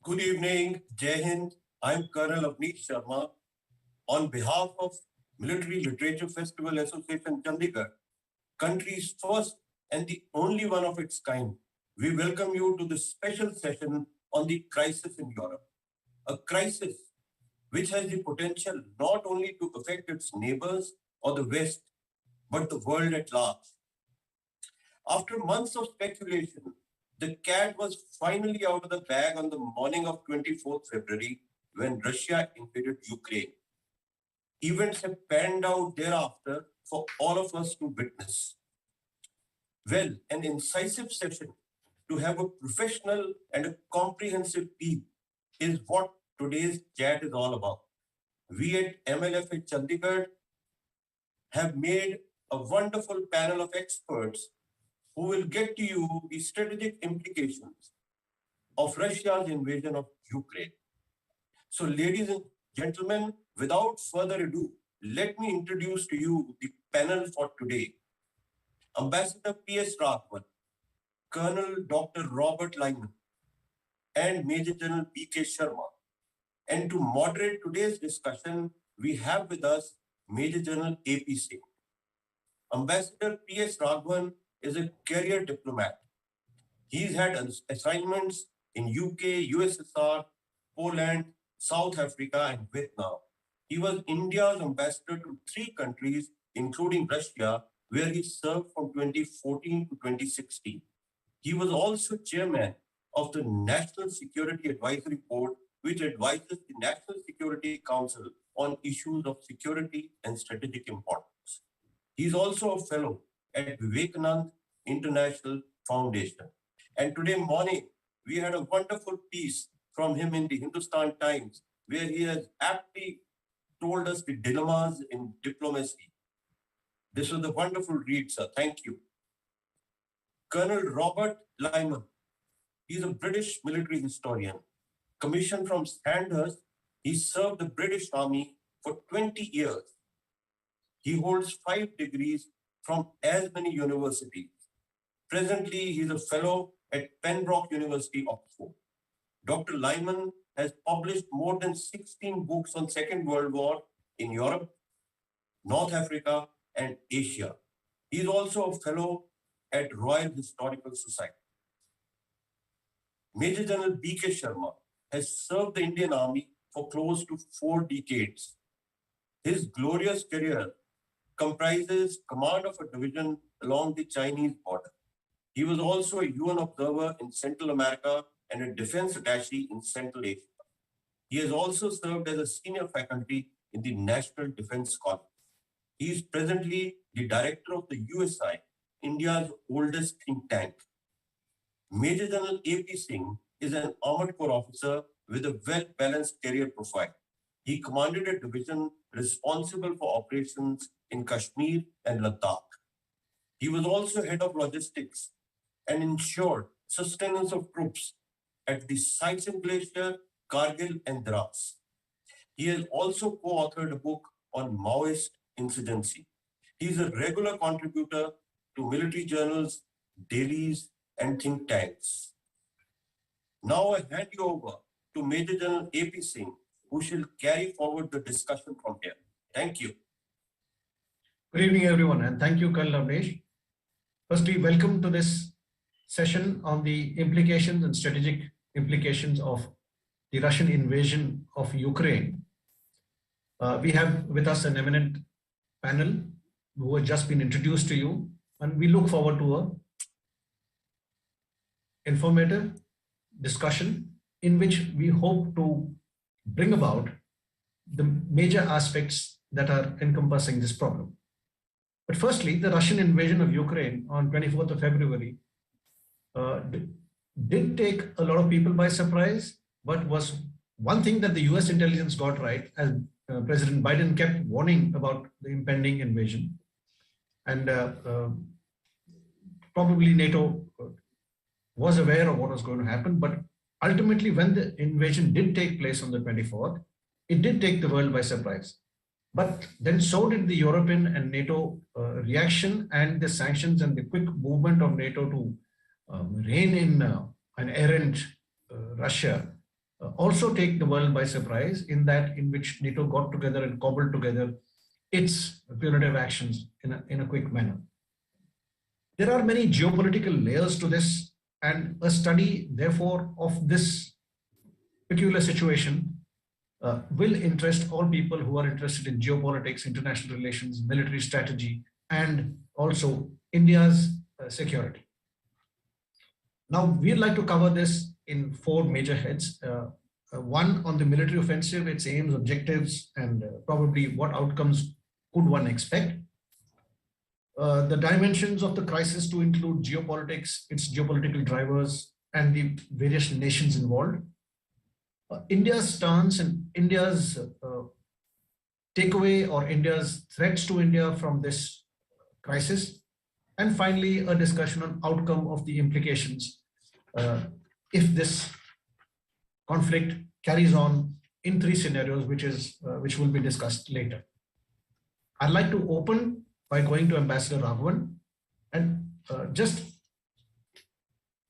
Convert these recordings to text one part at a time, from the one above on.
Good evening, Jai Hind. I'm Colonel Avneet Sharma. On behalf of Military Literature Festival Association Chandigarh, country's first and the only one of its kind, we welcome you to this special session on the crisis in Europe. A crisis which has the potential not only to affect its neighbors or the West, but the world at large. After months of speculation, the cat was finally out of the bag on the morning of 24th February when Russia invaded Ukraine. Events have panned out thereafter for all of us to witness. Well, an incisive session to have a professional and a comprehensive peep is what today's chat is all about. We at MLF at Chandigarh have made a wonderful panel of experts who will get to you the strategic implications of Russia's invasion of Ukraine. So, ladies and gentlemen, without further ado, let me introduce to you the panel for today. Ambassador P.S. Raghwan, Colonel Dr. Robert Lyman, and Major General B.K. Sharma. And to moderate today's discussion, we have with us Major General A.P. Singh. Ambassador P.S. Raghwan is a career diplomat. He's had assignments in UK, USSR, Poland, South Africa, and Vietnam. He was India's ambassador to 3 countries, including Russia, where he served from 2014 to 2016. He was also chairman of the National Security Advisory Board, which advises the National Security Council on issues of security and strategic importance. He's also a fellow at Vivekanand International Foundation. And today morning, we had a wonderful piece from him in the Hindustan Times, where he has aptly told us the dilemmas in diplomacy. This was a wonderful read, sir. Thank you. Colonel Robert Lyman, he's a British military historian. Commissioned from Sandhurst, he served the British Army for 20 years. He holds 5 degrees from as many universities. Presently, he is a fellow at Pembroke University, Oxford. Dr. Lyman has published more than 16 books on Second World War in Europe, North Africa, and Asia. He is also a fellow at Royal Historical Society. Major General B.K. Sharma has served the Indian Army for close to 4 decades. His glorious career comprises command of a division along the Chinese border. He was also a UN observer in Central America and a defense attaché in Central Asia. He has also served as a senior faculty in the National Defense College. He is presently the director of the USI, India's oldest think tank. Major General A.P. Singh is an Armored Corps officer with a well-balanced career profile. He commanded a division responsible for operations in Kashmir and Ladakh. He was also head of logistics and ensured sustenance of troops at the sites in Glacier, Kargil, and Dras. He has also co-authored a book on Maoist insurgency. He is a regular contributor to military journals, dailies, and think tanks. Now I hand you over to Major General A.P. Singh, who shall carry forward the discussion from here. Thank you. Good evening, everyone, and thank you, Colonel Avnesh. Firstly, welcome to this session on the implications and strategic implications of the Russian invasion of Ukraine. We have with us an eminent panel who has just been introduced to you, and we look forward to a informative discussion in which we hope to bring about the major aspects that are encompassing this problem. But firstly, the Russian invasion of Ukraine on 24th of February did take a lot of people by surprise, but was one thing that the US intelligence got right, as President Biden kept warning about the impending invasion. And probably NATO was aware of what was going to happen, but ultimately when the invasion did take place on the 24th, it did take the world by surprise. But then so did the European and NATO reaction, and the sanctions and the quick movement of NATO to rein in an errant Russia also take the world by surprise in which NATO got together and cobbled together its punitive actions in a quick manner. There are many geopolitical layers to this, and a study, therefore, of this peculiar situation will interest all people who are interested in geopolitics, international relations, military strategy, and also India's security. Now, we'd like to cover this in four major heads. One on the military offensive, its aims, objectives, and probably what outcomes could one expect. The dimensions of the crisis to include geopolitics, its geopolitical drivers, and the various nations involved. India's stance and India's takeaway or India's threats to India from this crisis. And finally, a discussion on outcome of the implications if this conflict carries on in three scenarios, which will be discussed later. I'd like to open by going to Ambassador Raghavan and just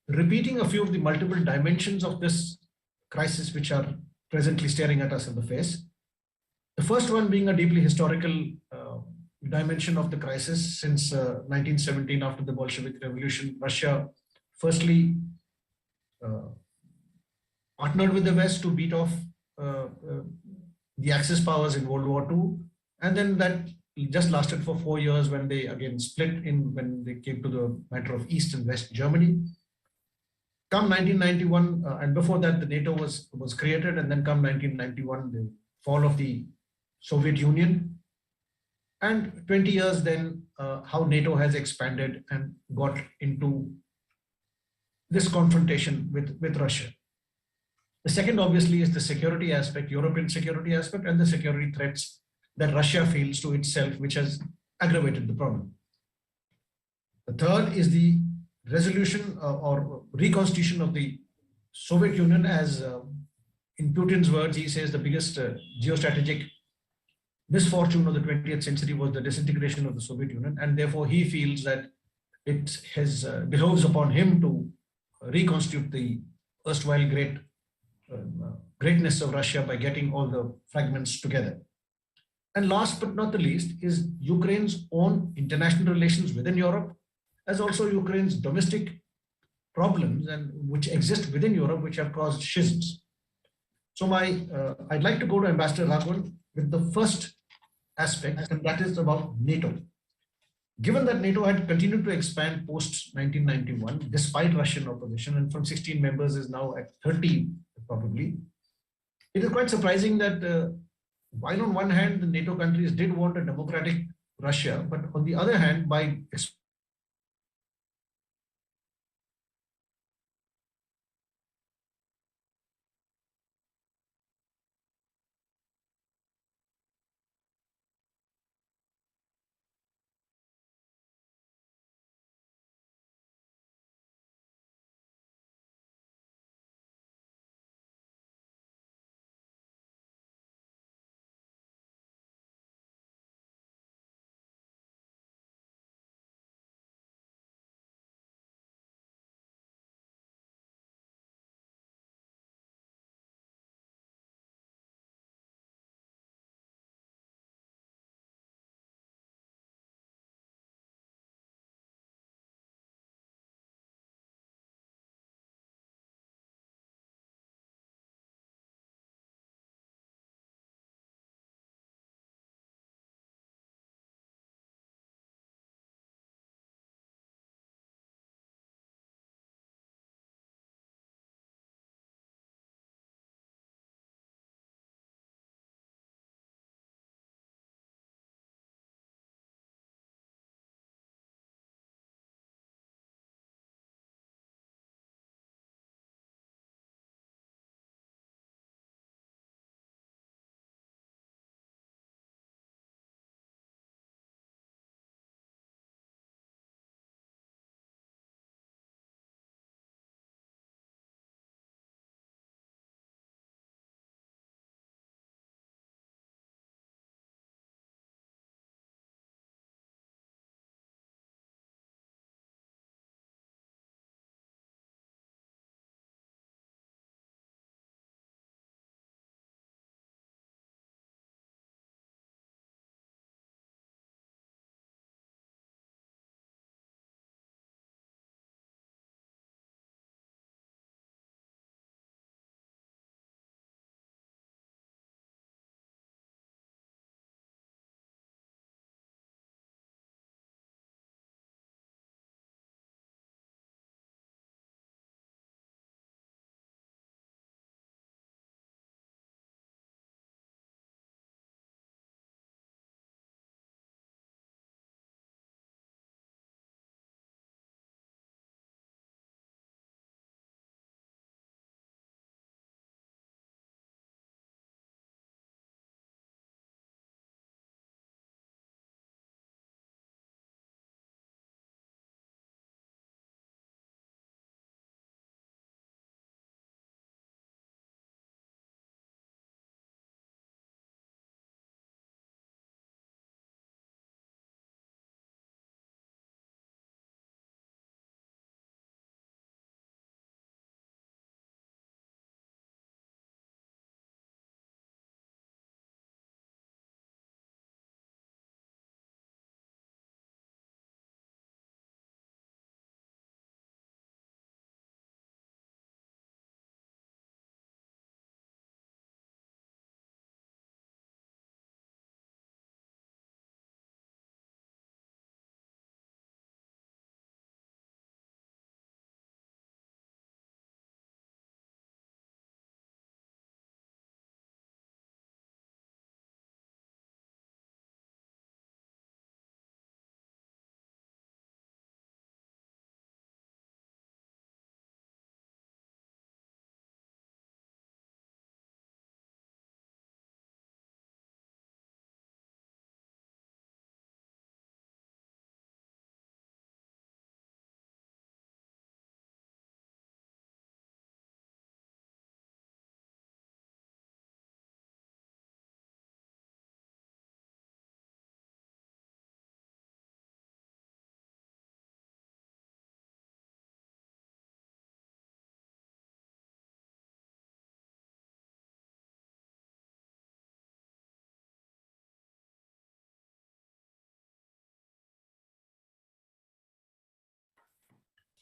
repeating a few of the multiple dimensions of this crisis which are presently staring at us in the face. The first one being a deeply historical dimension of the crisis. Since 1917, after the Bolshevik Revolution, Russia firstly partnered with the West to beat off the Axis powers in World War II, and then that just lasted for 4 years when they again split when they came to the matter of East and West Germany. Come 1991, and before that, the NATO was created, and then come 1991, the fall of the Soviet Union, and 20 years then, how NATO has expanded and got into this confrontation with Russia. The second, obviously, is the security aspect, European security aspect, and the security threats that Russia feels to itself, which has aggravated the problem. The third is the resolution or reconstitution of the Soviet Union as, in Putin's words, he says the biggest geostrategic misfortune of the 20th century was the disintegration of the Soviet Union, and therefore he feels that it has behoves upon him to reconstitute the erstwhile greatness of Russia by getting all the fragments together. And last but not the least is Ukraine's own international relations within Europe, as also Ukraine's domestic problems and which exist within Europe, which have caused schisms. So I'd like to go to Ambassador Raghavan with the first aspect, and that is about NATO. Given that NATO had continued to expand post 1991, despite Russian opposition, and from 16 members is now at 30 probably, it is quite surprising that while on one hand the NATO countries did want a democratic Russia, but on the other hand, by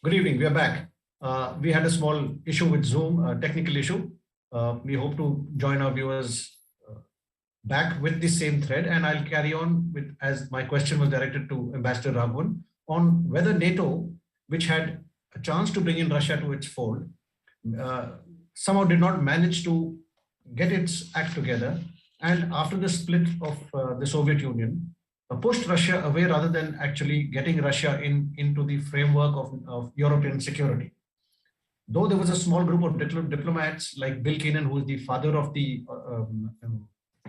Good evening. We are back. We had a small issue with Zoom, a technical issue. We hope to join our viewers back with the same thread, and I'll carry on with, as my question was directed to Ambassador Raghavan, on whether NATO, which had a chance to bring in Russia to its fold, somehow did not manage to get its act together, and after the split of the Soviet Union, pushed Russia away rather than actually getting Russia into the framework of European security. Though there was a small group of diplomats like Bill Keenan, who is the father of the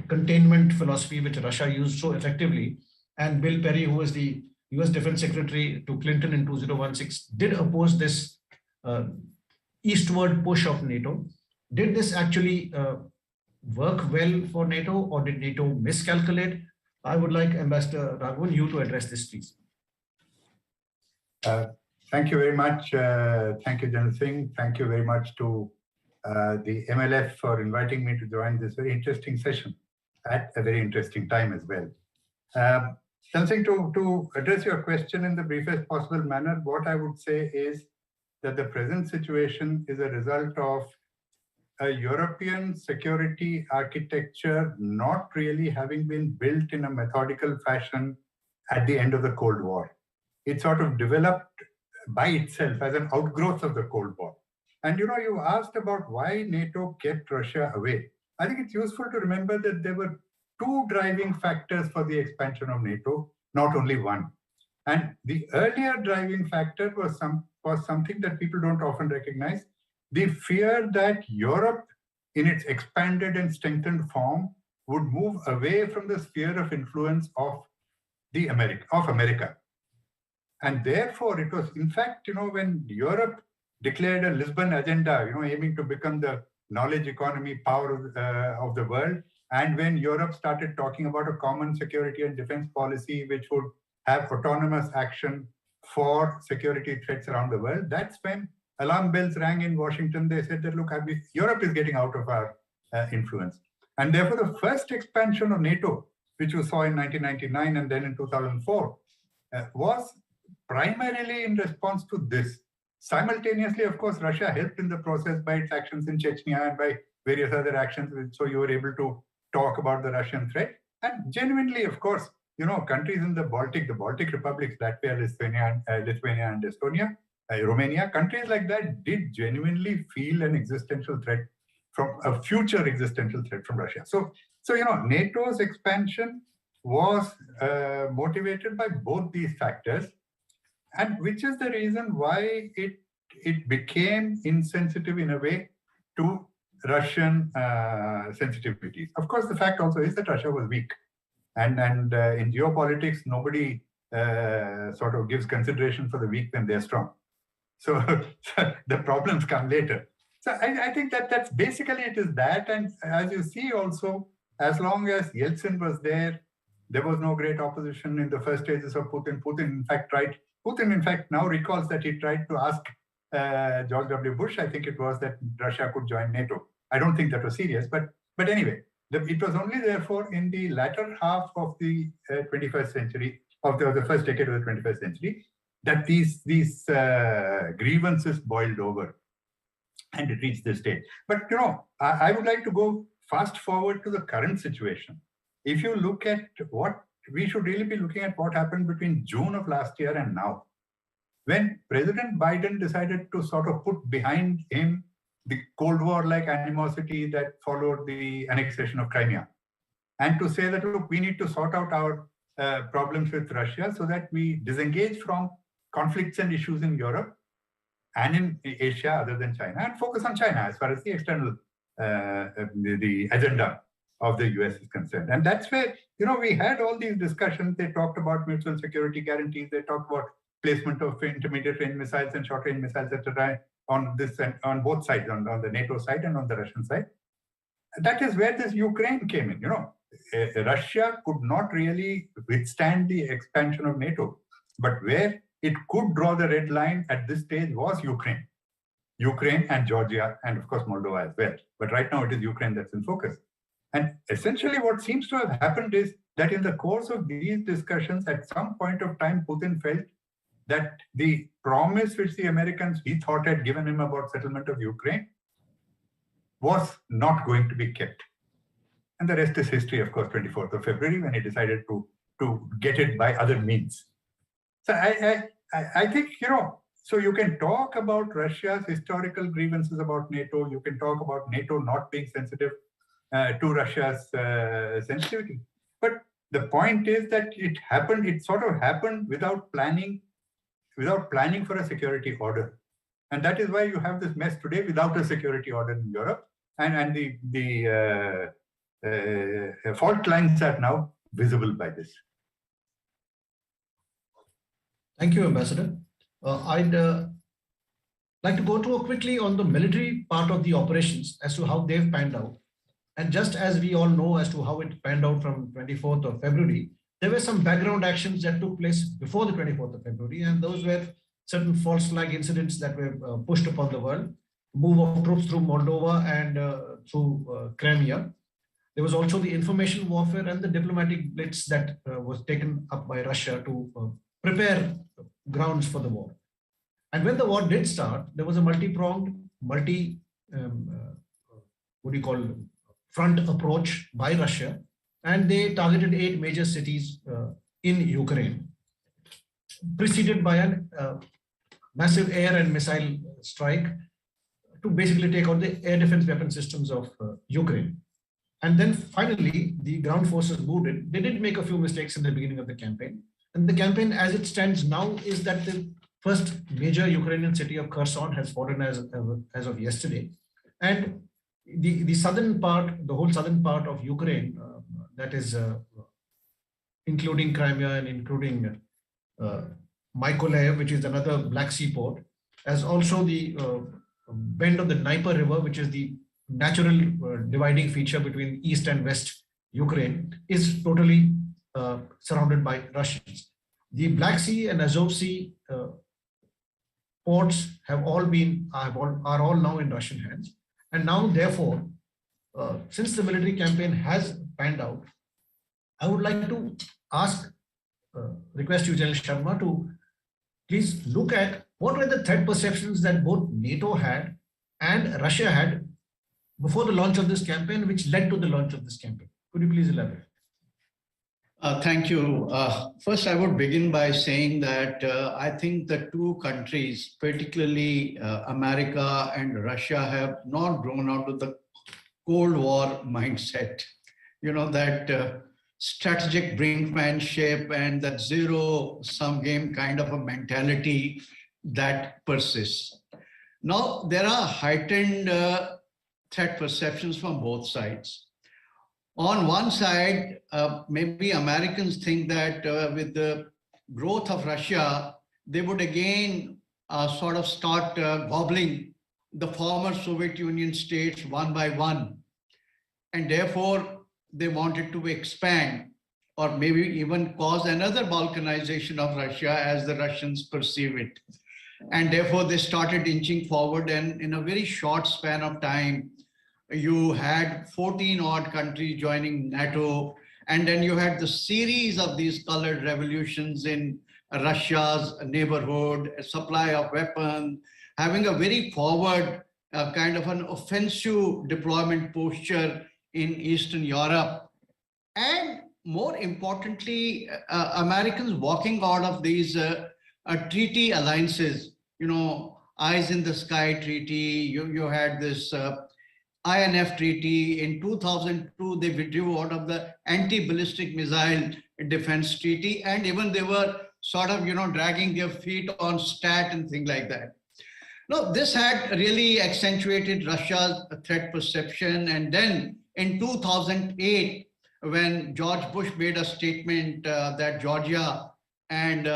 containment philosophy which Russia used so effectively, and Bill Perry, who was the US Defense Secretary to Clinton in 2016, did oppose this eastward push of NATO. Did this actually work well for NATO, or did NATO miscalculate? I would like Ambassador Raghavan, you to address this, please. Thank you very much. Thank you, General Singh. Thank you very much to the MLF for inviting me to join this very interesting session at a very interesting time as well. General Singh, to address your question in the briefest possible manner, what I would say is that the present situation is a result of a European security architecture not really having been built in a methodical fashion at the end of the Cold War. It sort of developed by itself as an outgrowth of the Cold War. And you know, you asked about why NATO kept Russia away. I think it's useful to remember that there were two driving factors for the expansion of NATO, not only one. And the earlier driving factor was something that people don't often recognize: the fear that Europe, in its expanded and strengthened form, would move away from the sphere of influence of America. And therefore, it was, in fact, you know, when Europe declared a Lisbon agenda, you know, aiming to become the knowledge economy power of the world, and when Europe started talking about a common security and defense policy which would have autonomous action for security threats around the world, that's when alarm bells rang in Washington. They said that, look, Europe is getting out of our influence. And therefore, the first expansion of NATO, which we saw in 1999 and then in 2004, was primarily in response to this. Simultaneously, of course, Russia helped in the process by its actions in Chechnya and by various other actions, so you were able to talk about the Russian threat. And genuinely, of course, you know, countries in the Baltic republics, Latvia, Lithuania and Estonia, Romania, countries like that did genuinely feel an existential threat from a future existential threat from Russia. So you know, NATO's expansion was motivated by both these factors, and which is the reason why it became insensitive in a way to Russian sensitivities. Of course, the fact also is that Russia was weak, and in geopolitics, nobody sort of gives consideration for the weak when they're strong. So the problems come later. So I think that's basically it is that. And as you see also, as long as Yeltsin was there was no great opposition in the first stages of Putin. Putin in fact now recalls that he tried to ask George W. Bush, I think it was, that Russia could join NATO. I don't think that was serious, but anyway, it was only therefore in the latter half of the 21st century, of the first decade of the 21st century, that these grievances boiled over and it reached this stage. But you know, I would like to go fast forward to the current situation. If you look at what we should really be looking at, what happened between June of last year and now, when President Biden decided to sort of put behind him the Cold War-like animosity that followed the annexation of Crimea, and to say that, look, we need to sort out our problems with Russia so that we disengage from conflicts and issues in Europe and in Asia other than China, and focus on China as far as the external the agenda of the US is concerned. And that's where, you know, we had all these discussions. They talked about mutual security guarantees. They talked about placement of intermediate range missiles and short range missiles, etc., on both sides, on the NATO side and on the Russian side. That is where this Ukraine came in. You know, Russia could not really withstand the expansion of NATO, but where it could draw the red line at this stage was Ukraine and Georgia, and of course Moldova as well. But right now it is Ukraine that's in focus. And essentially what seems to have happened is that in the course of these discussions, at some point of time, Putin felt that the promise which the Americans, he thought, had given him about settlement of Ukraine was not going to be kept. And the rest is history, of course, 24th of February, when he decided to get it by other means. So I think, so you can talk about Russia's historical grievances about NATO. You can talk about NATO not being sensitive to Russia's sensitivity. But the point is that it sort of happened without planning for a security order. And that is why you have this mess today without a security order in Europe. And the fault lines are now visible by this. Thank you, Ambassador. I'd like to go to quickly on the military part of the operations as to how they've panned out. And just as we all know as to how it panned out from 24th of February, there were some background actions that took place before the 24th of February, and those were certain false flag incidents that were pushed upon the world, move of troops through Moldova and through Crimea. There was also the information warfare and the diplomatic blitz that was taken up by Russia to prepare grounds for the war. And when the war did start, there was a multi-pronged, front approach by Russia, and they targeted 8 major cities in Ukraine, preceded by a massive air and missile strike to basically take out the air defense weapon systems of Ukraine. And then finally, the ground forces moved in. They did make a few mistakes in the beginning of the campaign. And the campaign as it stands now is that the first major Ukrainian city of Kherson has fallen as of yesterday. And the southern part, the whole southern part of Ukraine, that is including Crimea and including Mykolaiv, which is another Black Sea port, as also the bend of the Dnieper River, which is the natural dividing feature between East and West Ukraine, is totally surrounded by Russians. The Black Sea and Azov Sea ports are all now in Russian hands. And now, therefore, since the military campaign has panned out, I would like to request you, General Sharma, to please look at what were the threat perceptions that both NATO had and Russia had before the launch of this campaign, which led to the launch of this campaign. Could you please elaborate? Thank you. First, I would begin by saying that I think the two countries, particularly America and Russia, have not grown out of the Cold War mindset. That strategic brinkmanship and that zero-sum game kind of a mentality that persists. Now, there are heightened threat perceptions from both sides. On one side, maybe Americans think that with the growth of Russia, they would again sort of start gobbling the former Soviet Union states one by one. And therefore, they wanted to expand or maybe even cause another balkanization of Russia as the Russians perceive it. And therefore, they started inching forward, and in a very short span of time, you had 14 odd countries joining NATO, and then you had the series of these colored revolutions in Russia's neighborhood, a supply of weapons, having a very forward kind of an offensive deployment posture in Eastern Europe. And more importantly, Americans walking out of these treaty alliances, Eyes in the Sky Treaty, you had this INF Treaty. In 2002, they withdrew out of the Anti-Ballistic Missile Defense Treaty, and even they were sort of, dragging their feet on STAT and things like that. Now, this had really accentuated Russia's threat perception. And then in 2008, when George Bush made a statement that Georgia and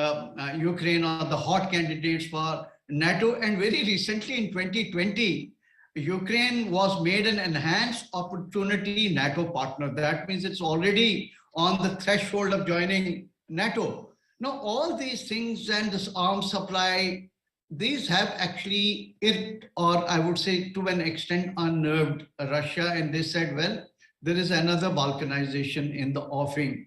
Ukraine are the hot candidates for NATO, and very recently in 2020, Ukraine was made an enhanced opportunity NATO partner. That means it's already on the threshold of joining NATO. Now, all these things and this arms supply, these have actually or I would say to an extent, unnerved Russia. And they said, well, there is another balkanization in the offing.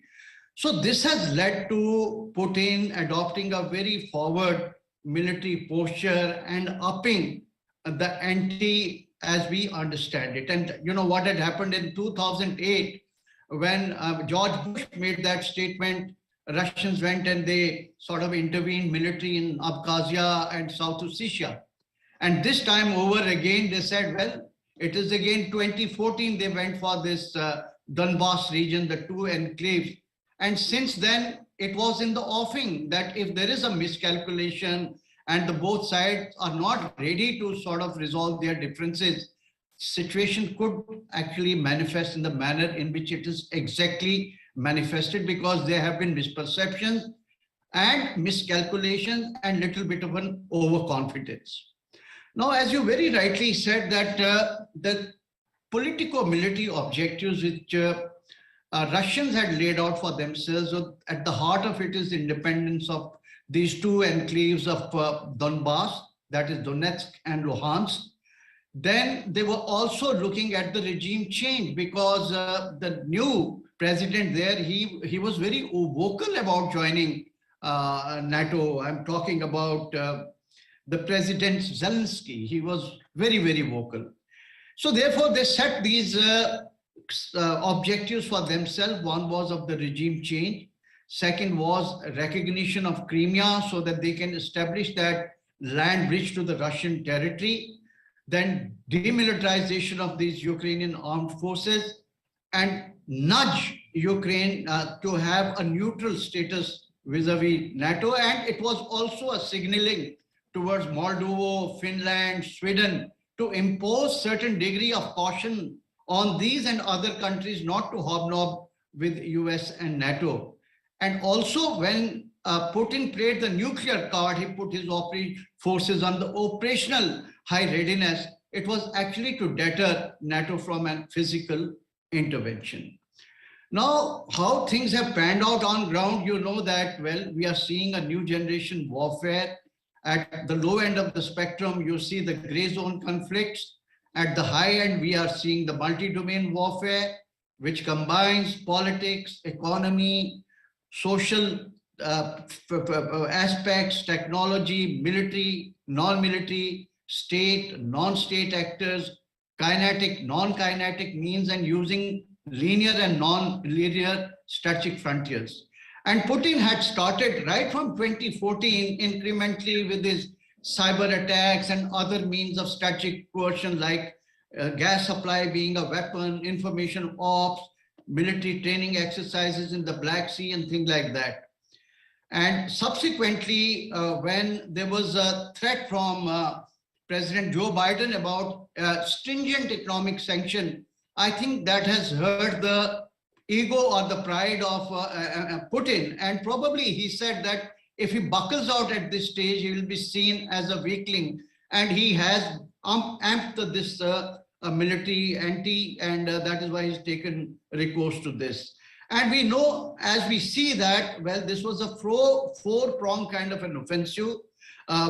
So this has led to Putin adopting a very forward military posture and upping the ante as we understand it. And you know what had happened in 2008 when George Bush made that statement, Russians went and they sort of intervened military in Abkhazia and South Ossetia. And this time over again, they said, well, it is again 2014, they went for this Donbass region, the two enclaves. And since then, it was in the offing that if there is a miscalculation and the both sides are not ready to sort of resolve their differences, situation could actually manifest in the manner in which it is exactly manifested, because there have been misperceptions and miscalculations and little bit of an overconfidence. Now, as you very rightly said that the politico-military objectives which Russians had laid out for themselves, at the heart of it is independence of these two enclaves of Donbass, that is Donetsk and Luhansk. Then they were also looking at the regime change, because the new president there, he was very vocal about joining NATO. I'm talking about the president Zelensky. He was very, very vocal. So therefore, they set these objectives for themselves. One was of the regime change. Second was recognition of Crimea so that they can establish that land bridge to the Russian territory. Then demilitarization of these Ukrainian armed forces and nudge Ukraine to have a neutral status vis-a-vis NATO. And it was also a signaling towards Moldova, Finland, Sweden to impose certain degree of caution on these and other countries not to hobnob with US and NATO. And also when Putin played the nuclear card, he put his forces on the operational high readiness. It was actually to deter NATO from a physical intervention. Now, how things have panned out on ground, you know that, well, we are seeing a new generation warfare. At the low end of the spectrum, you see the gray zone conflicts. At the high end, we are seeing the multi-domain warfare, which combines politics, economy, social aspects, technology, military, non-military, state, non-state actors, kinetic, non-kinetic means, and using linear and non-linear strategic frontiers. And Putin had started right from 2014 incrementally with his cyber attacks and other means of strategic coercion, like gas supply being a weapon, information ops, military training exercises in the Black Sea and things like that. And subsequently, when there was a threat from President Joe Biden about stringent economic sanction, I think that has hurt the ego or the pride of Putin. And probably he said that if he buckles out at this stage, he will be seen as a weakling. And he has amped this military ante, and that is why he's taken recourse to this. And we know, as we see that, well, this was a four-pronged kind of an offensive,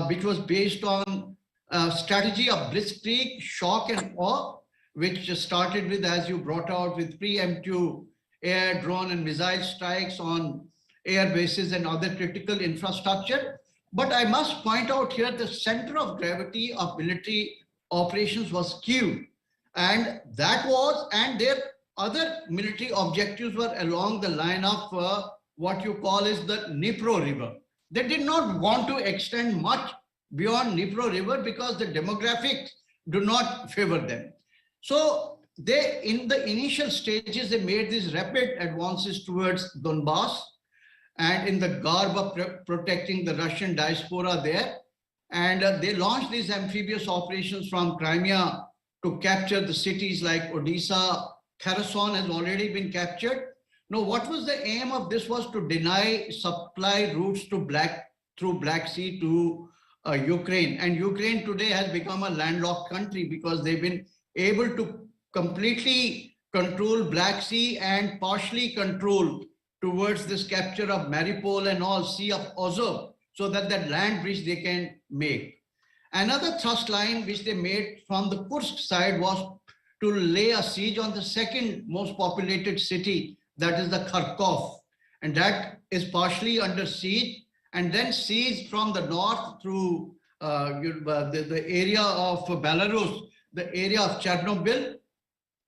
which was based on a strategy of blitzkrieg, shock and awe, which started with, as you brought out, with preemptive air, drone and missile strikes on air bases and other critical infrastructure. But I must point out here, the center of gravity of military operations was Kyiv. And that was, and their other military objectives were along the line of what you call is the Dnipro River. They did not want to extend much beyond Dnipro River because the demographics do not favor them. So they, in the initial stages, they made these rapid advances towards Donbass and in the garb of protecting the Russian diaspora there. And they launched these amphibious operations from Crimea to capture the cities like Odessa. Kherson has already been captured. Now, what was the aim of this? Was to deny supply routes to through Black Sea to Ukraine. And Ukraine today has become a landlocked country because they've been able to completely control Black Sea and partially control towards this capture of Mariupol and all Sea of Azov, so that that land bridge they can make. Another thrust line which they made from the Kursk side was to lay a siege on the second most populated city, that is the Kharkov. and that is partially under siege, and then seized from the north through the area of Belarus, the area of Chernobyl.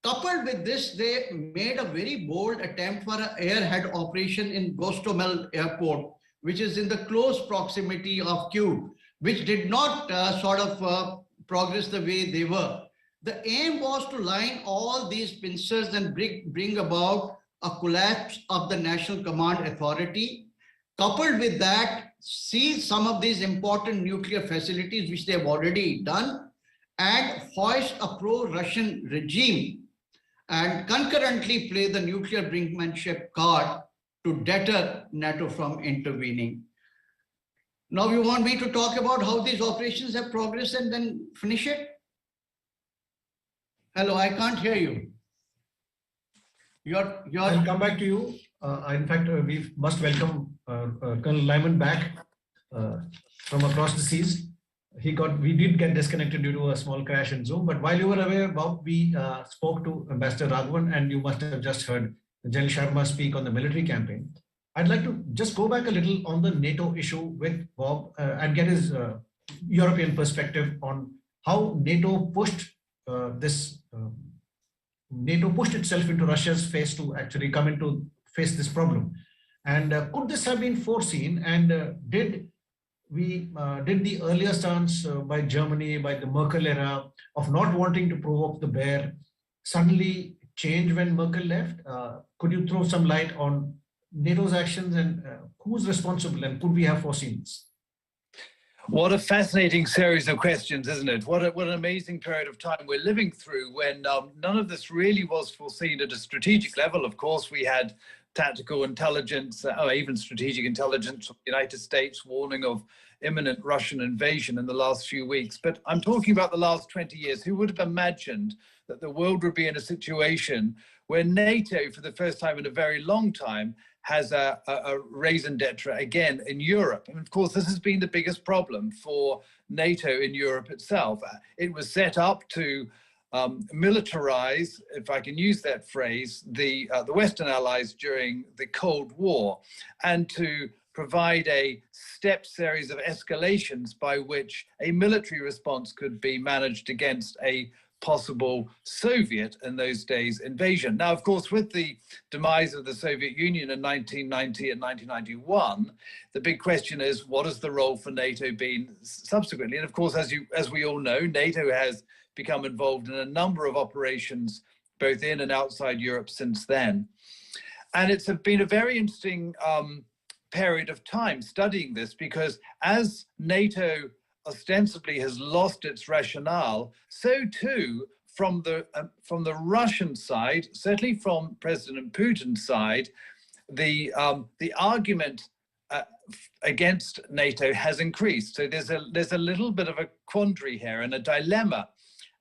Coupled with this, they made a very bold attempt for an airhead operation in Gostomel Airport, which is in the close proximity of Kyiv, which did not progress the way they were. The aim was to line all these pincers and bring about a collapse of the National Command Authority. Coupled with that, seize some of these important nuclear facilities, which they have already done, and hoist a pro-Russian regime, and concurrently play the nuclear brinkmanship card to deter NATO from intervening. Now you want me to talk about how these operations have progressed and then finish it? Hello, I can't hear you. I'll come back to you. In fact, we must welcome Colonel Lyman back from across the seas. We did get disconnected due to a small crash in Zoom, but while you were away, Bob, we spoke to Ambassador Raghavan, and you must have just heard General Sharma speak on the military campaign. I'd like to just go back a little on the NATO issue with Bob and get his European perspective on how NATO pushed NATO pushed itself into Russia's face to actually come into face this problem. And could this have been foreseen? And did the earlier stance by Germany, by the Merkel era, of not wanting to provoke the bear suddenly change when Merkel left? Could you throw some light on NATO's actions and who's responsible, and could we have foreseen this? What a fascinating series of questions, isn't it? What an amazing period of time we're living through when none of this really was foreseen at a strategic level. Of course, we had tactical intelligence, or even strategic intelligence from the United States warning of imminent Russian invasion in the last few weeks. But I'm talking about the last 20 years. Who would have imagined that the world would be in a situation where NATO, for the first time in a very long time, has a raison d'etre again in Europe? And of course, this has been the biggest problem for NATO in Europe itself. It was set up to militarize, if I can use that phrase, the Western allies during the Cold War, and to provide a step series of escalations by which a military response could be managed against a possible Soviet, in those days, invasion. Now, of course, with the demise of the Soviet Union in 1990 and 1991, the big question is, what has the role for NATO been subsequently? And of course, as we all know, NATO has become involved in a number of operations, both in and outside Europe since then. And it's been a very interesting period of time studying this, because as NATO ostensibly has lost its rationale, so too from the Russian side, certainly from President Putin's side, the argument against NATO has increased. So there's a little bit of a quandary here and a dilemma.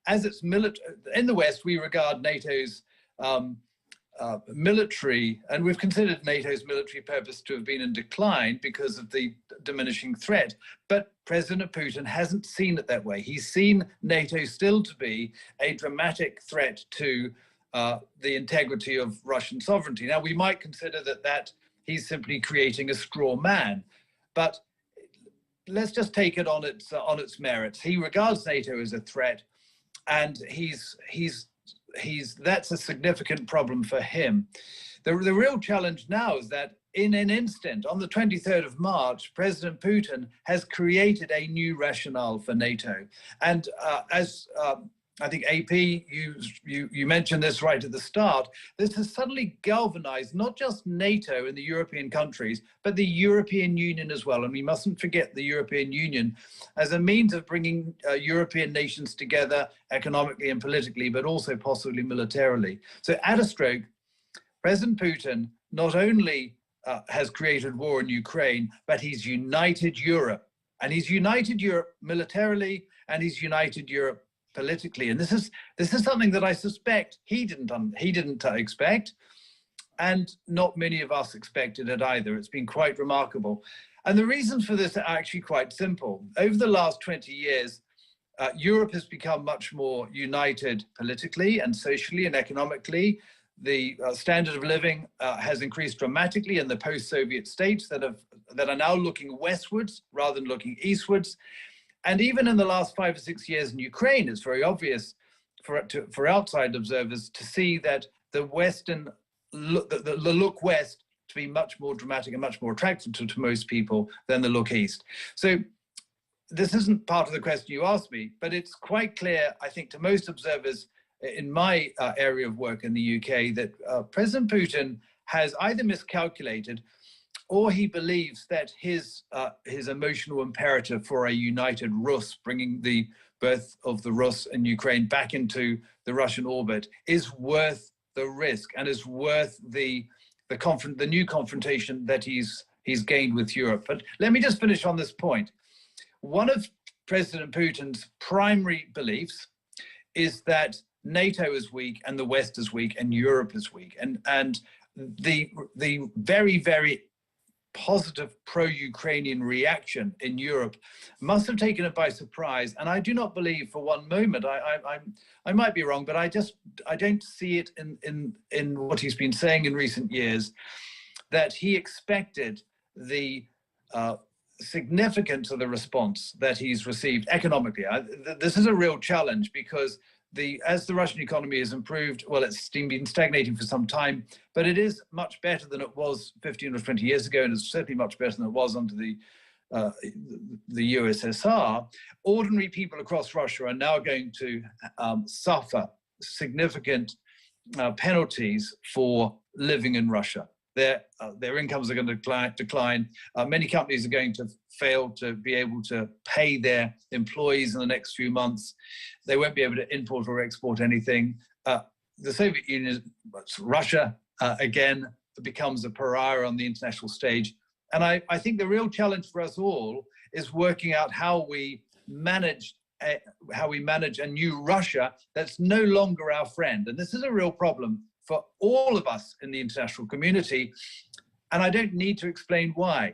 As it's in the West, we regard NATO's military, and we've considered NATO's military purpose to have been in decline because of the diminishing threat. But President Putin hasn't seen it that way. He's seen NATO still to be a dramatic threat to the integrity of Russian sovereignty. Now, we might consider that he's simply creating a straw man, but let's just take it on its merits. He regards NATO as a threat, and that's a significant problem for him. The real challenge now is that in an instant, on the 23rd of March, President Putin has created a new rationale for NATO. And as I think AP, you mentioned this right at the start, this has suddenly galvanized not just NATO and the European countries, but the European Union as well. And we mustn't forget the European Union as a means of bringing European nations together economically and politically, but also possibly militarily. So at a stroke, President Putin not only has created war in Ukraine, but he's united Europe. And he's united Europe militarily, and he's united Europe politically. And this is something that I suspect he didn't expect, and not many of us expected it either. It's been quite remarkable. And the reasons for this are actually quite simple. Over the last 20 years, Europe has become much more united politically and socially and economically. the standard of living has increased dramatically in the post-Soviet states that are now looking westwards rather than looking eastwards. And even in the last 5 or 6 years in Ukraine, it's very obvious for outside observers to see that the Western the look west to be much more dramatic and much more attractive to most people than the look east. So this isn't part of the question you asked me, but it's quite clear, I think, to most observers in my area of work in the UK that President Putin has either miscalculated or he believes that his emotional imperative for a united Rus, bringing the birth of the Rus in Ukraine back into the Russian orbit, is worth the risk and is worth the new confrontation that he's gained with Europe. But let me just finish on this point. One of President Putin's primary beliefs is that NATO is weak and the West is weak and Europe is weak. And the very, very positive pro-Ukrainian reaction in Europe must have taken it by surprise. And I do not believe for one moment, I might be wrong, but I don't see it in what he's been saying in recent years, that he expected the significance of the response that he's received economically. This is a real challenge because as the Russian economy has improved, well, it's been stagnating for some time, but it is much better than it was 15 or 20 years ago, and it's certainly much better than it was under the USSR. Ordinary people across Russia are now going to suffer significant penalties for living in Russia. Their incomes are going to decline. Many companies are going to fail to be able to pay their employees in the next few months. They won't be able to import or export anything. The Soviet Union, Russia, again, becomes a pariah on the international stage. And I think the real challenge for us all is working out how we manage a new Russia that's no longer our friend. And this is a real problem for all of us in the international community. And I don't need to explain why.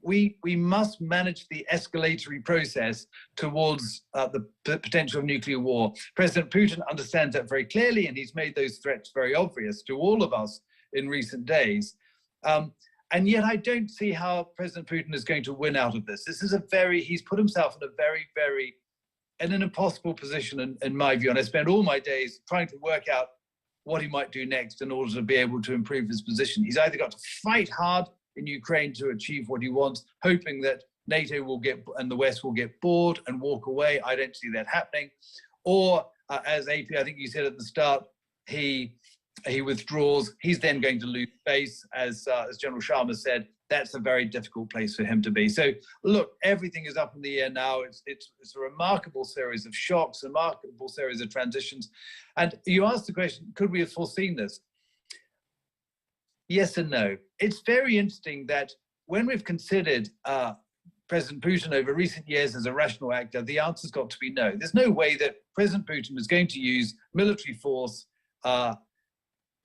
We must manage the escalatory process towards the potential nuclear war. President Putin understands that very clearly, and he's made those threats very obvious to all of us in recent days. And yet I don't see how President Putin is going to win out of this. He's put himself in an impossible position in my view. And I spend all my days trying to work out what he might do next in order to be able to improve his position. He's either got to fight hard in Ukraine to achieve what he wants, hoping that NATO and the West will get bored and walk away. I don't see that happening. Or as AP, I think you said at the start, he withdraws. He's then going to lose face, as General Sharma said. That's a very difficult place for him to be. So look, everything is up in the air now. It's a remarkable series of shocks, a remarkable series of transitions. And you asked the question, could we have foreseen this? Yes and no. It's very interesting that when we've considered President Putin over recent years as a rational actor, the answer's got to be no. There's no way that President Putin is going to use military force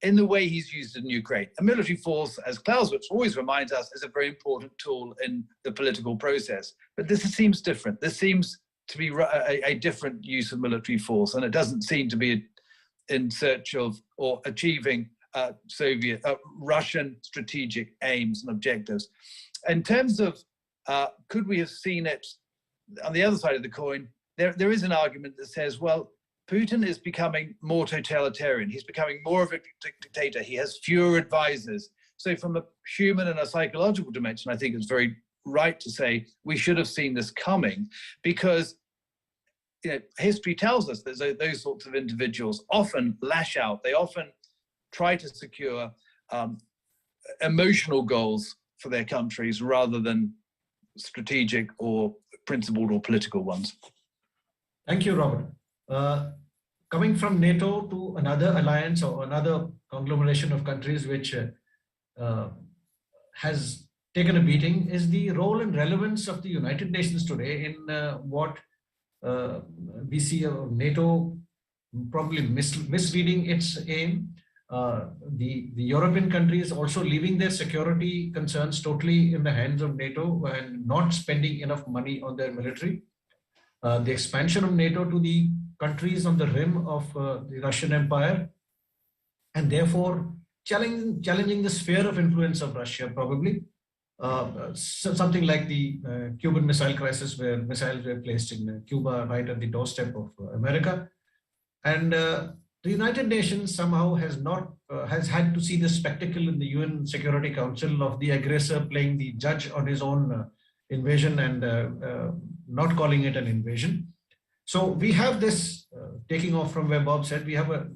in the way he's used in Ukraine. A military force, as Clausewitz always reminds us, is a very important tool in the political process. But this seems different. This seems to be a different use of military force, and it doesn't seem to be in search of or achieving Russian strategic aims and objectives. In terms of could we have seen it on the other side of the coin, there is an argument that says, well, Putin is becoming more totalitarian. He's becoming more of a dictator. He has fewer advisors. So from a human and a psychological dimension, I think it's very right to say we should have seen this coming, because history tells us that those sorts of individuals often lash out. They often try to secure emotional goals for their countries rather than strategic or principled or political ones. Thank you, Robert. Coming from NATO to another alliance or another conglomeration of countries which has taken a beating is the role and relevance of the United Nations today in what we see NATO probably misreading its aim. The European countries also leaving their security concerns totally in the hands of NATO and not spending enough money on their military. The expansion of NATO to the countries on the rim of the Russian Empire, and therefore challenging the sphere of influence of Russia, probably. Something like the Cuban Missile Crisis, where missiles were placed in Cuba right at the doorstep of America. And the United Nations somehow has had to see the spectacle in the UN Security Council of the aggressor playing the judge on his own invasion and not calling it an invasion. So we have this, taking off from where Bob said, we have a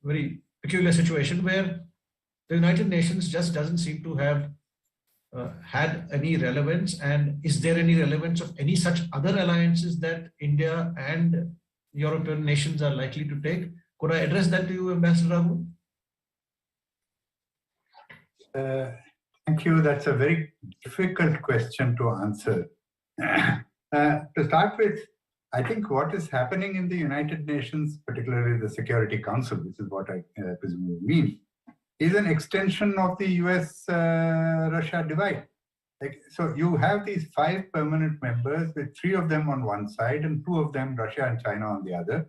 very peculiar situation where the United Nations just doesn't seem to have had any relevance. And is there any relevance of any such other alliances that India and European nations are likely to take? Could I address that to you, Ambassador Raghu? Thank you. That's a very difficult question to answer. To start with, I think what is happening in the United Nations, particularly the Security Council, which is what I presumably mean, is an extension of the US-Russia divide. So you have these 5 permanent members with 3 of them on one side and 2 of them, Russia and China, on the other.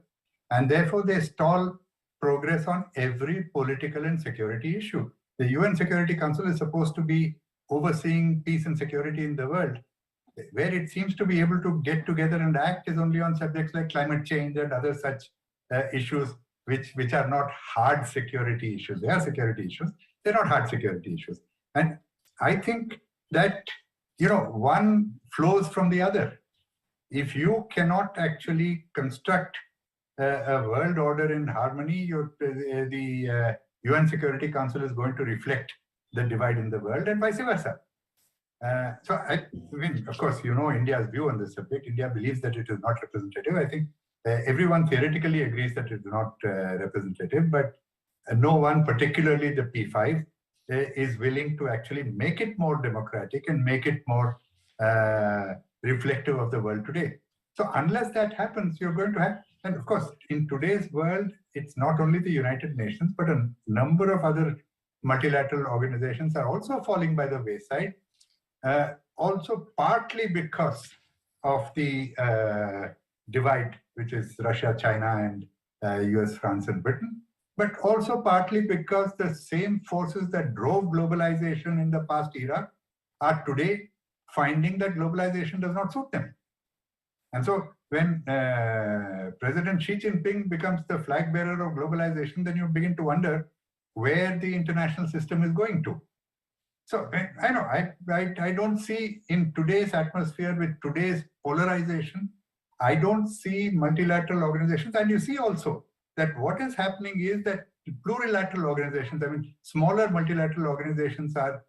And therefore they stall progress on every political and security issue. The UN Security Council is supposed to be overseeing peace and security in the world. Where it seems to be able to get together and act is only on subjects like climate change and other such issues, which are not hard security issues. They are security issues. They're not hard security issues. And I think that, one flows from the other. If you cannot actually construct a world order in harmony, the UN Security Council is going to reflect the divide in the world and vice versa. So I mean, of course, India's view on this subject. India believes that it is not representative. I think everyone theoretically agrees that it is not representative, but no one, particularly the P5, is willing to actually make it more democratic and make it more reflective of the world today. So unless that happens, you're going to have, and of course, in today's world, it's not only the United Nations, but a number of other multilateral organizations are also falling by the wayside. Also partly because of the divide, which is Russia, China, and US, France, and Britain, but also partly because the same forces that drove globalization in the past era are today finding that globalization does not suit them. And so when President Xi Jinping becomes the flag bearer of globalization, then you begin to wonder where the international system is going to. So I know, I don't see in today's atmosphere with today's polarization, I don't see multilateral organizations. And you see also that what is happening is that plurilateral organizations, I mean, smaller multilateral organizations are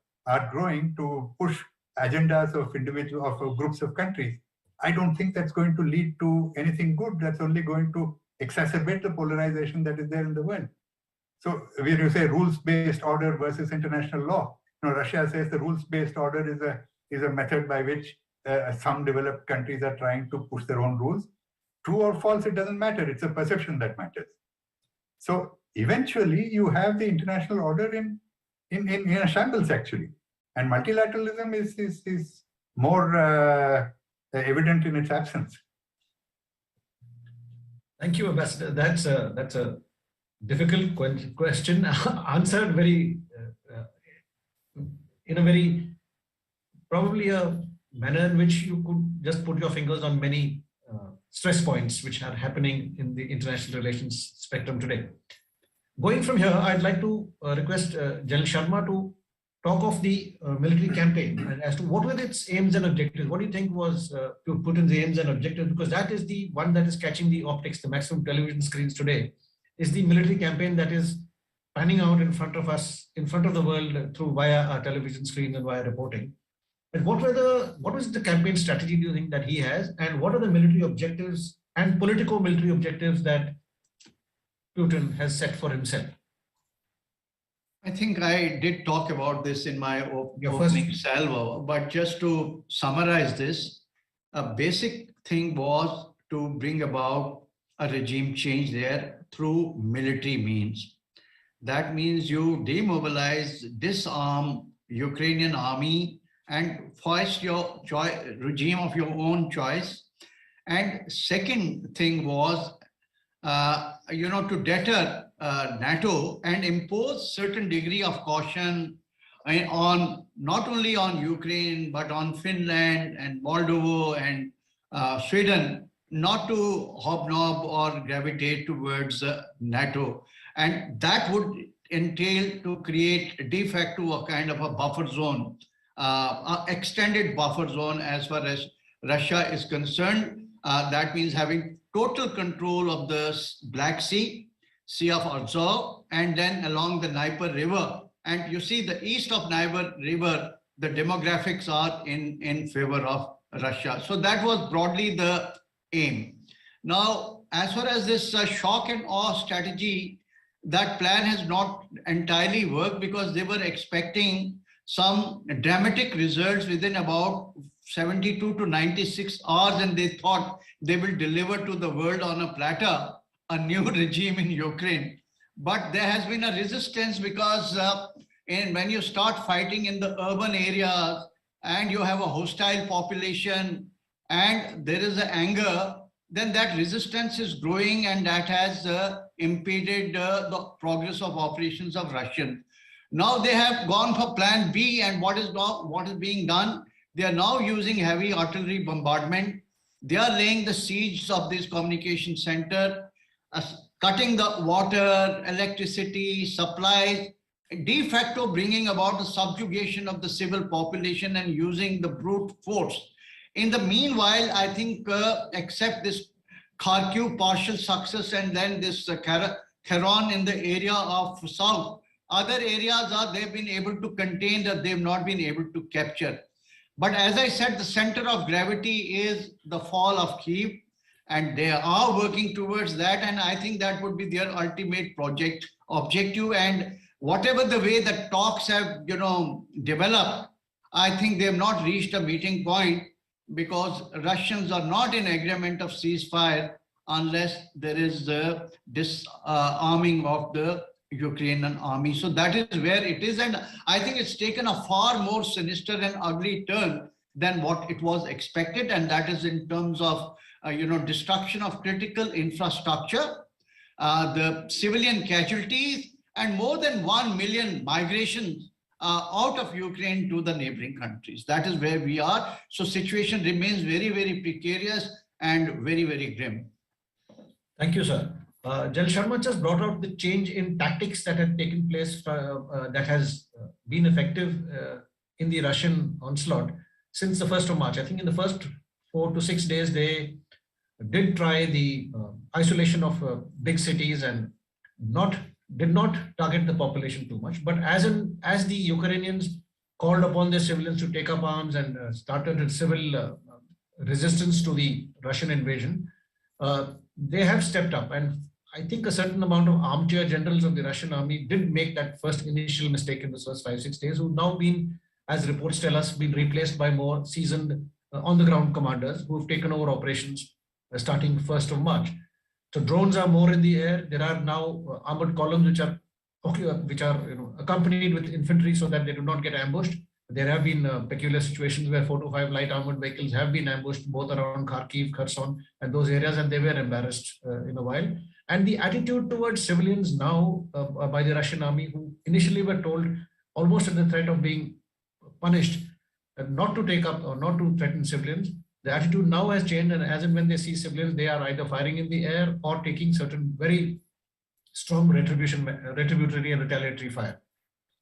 growing to push agendas of groups of countries. I don't think that's going to lead to anything good. That's only going to exacerbate the polarization that is there in the world. So when you say rules-based order versus international law, Russia says the rules-based order is a method by which some developed countries are trying to push their own rules. True or false, it doesn't matter. It's a perception that matters. So eventually, you have the international order in a shambles, actually. And multilateralism is more evident in its absence. Thank you, Ambassador. That's a difficult question, answered very in a very probably a manner in which you could just put your fingers on many stress points which are happening in the international relations spectrum today. Going from here, I'd like to request General Sharma to talk of the military campaign and as to what were its aims and objectives. What do you think was Putin's aims and objectives? Because that is the one that is catching the optics, the maximum television screens today, is the military campaign that is panning out in front of us, in front of the world through via our television screen and via reporting. And what was the campaign strategy, do you think, that he has? And what are the military objectives and political military objectives that Putin has set for himself? I think I did talk about this in my opening salvo, but just to summarize this, a basic thing was to bring about a regime change there through military means. That means you demobilize, disarm Ukrainian army and foist your regime of your own choice. And second thing was, to deter NATO and impose certain degree of caution on not only on Ukraine, but on Finland and Moldova and Sweden, not to hobnob or gravitate towards NATO. And that would entail to create de facto a kind of a buffer zone, extended buffer zone as far as Russia is concerned. That means having total control of the Black Sea, Sea of Azov, and then along the Dnieper River. And you see the east of Dnieper River, the demographics are in favor of Russia. So that was broadly the aim. Now, as far as this shock and awe strategy, that plan has not entirely worked because they were expecting some dramatic results within about 72 to 96 hours, and they thought they will deliver to the world on a platter a new regime in Ukraine. But there has been a resistance because when you start fighting in the urban areas and you have a hostile population and there is an anger, then that resistance is growing, and that has impeded the progress of operations of Russian. Now they have gone for plan B, and what is being done? They are now using heavy artillery bombardment. They are laying the siege of this communication center, cutting the water, electricity, supplies, de facto bringing about the subjugation of the civil population and using the brute force. In the meanwhile, I think except this Kharkiv partial success and then this Kherson in the area of south, other areas they've been able to contain, that they've not been able to capture. But as I said, the center of gravity is the fall of Kyiv, and they are working towards that. And I think that would be their ultimate objective. And whatever the way the talks have, developed, I think they have not reached a meeting point, because Russians are not in agreement of ceasefire unless there is the disarming of the Ukrainian army. So that is where it is. And I think it's taken a far more sinister and ugly turn than what it was expected. And that is in terms of, destruction of critical infrastructure, the civilian casualties, and more than 1 million migrations out of Ukraine to the neighboring countries. That is where we are. So situation remains very, very precarious and very, very grim. Thank you, sir. General Sharma just brought out the change in tactics that had taken place, that has been effective in the Russian onslaught since the 1st of March. I think in the first 4 to 6 days, they did try the isolation of big cities and did not target the population too much. But as the Ukrainians called upon their civilians to take up arms and started a civil resistance to the Russian invasion, they have stepped up. And I think a certain amount of armchair generals of the Russian army did make that first initial mistake in the first 5-6 days, who've now been, as reports tell us, been replaced by more seasoned on-the-ground commanders who have taken over operations starting 1st of March. So drones are more in the air. There are now armored columns which are accompanied with infantry so that they do not get ambushed. There have been peculiar situations where 4 to 5 light armored vehicles have been ambushed both around Kharkiv, Kherson, and those areas, and they were embarrassed in a while. And the attitude towards civilians now by the Russian army, who initially were told almost at the threat of being punished not to take up or not to threaten civilians, the attitude now has changed, and as and when they see civilians, they are either firing in the air or taking certain very strong retributory and retaliatory fire.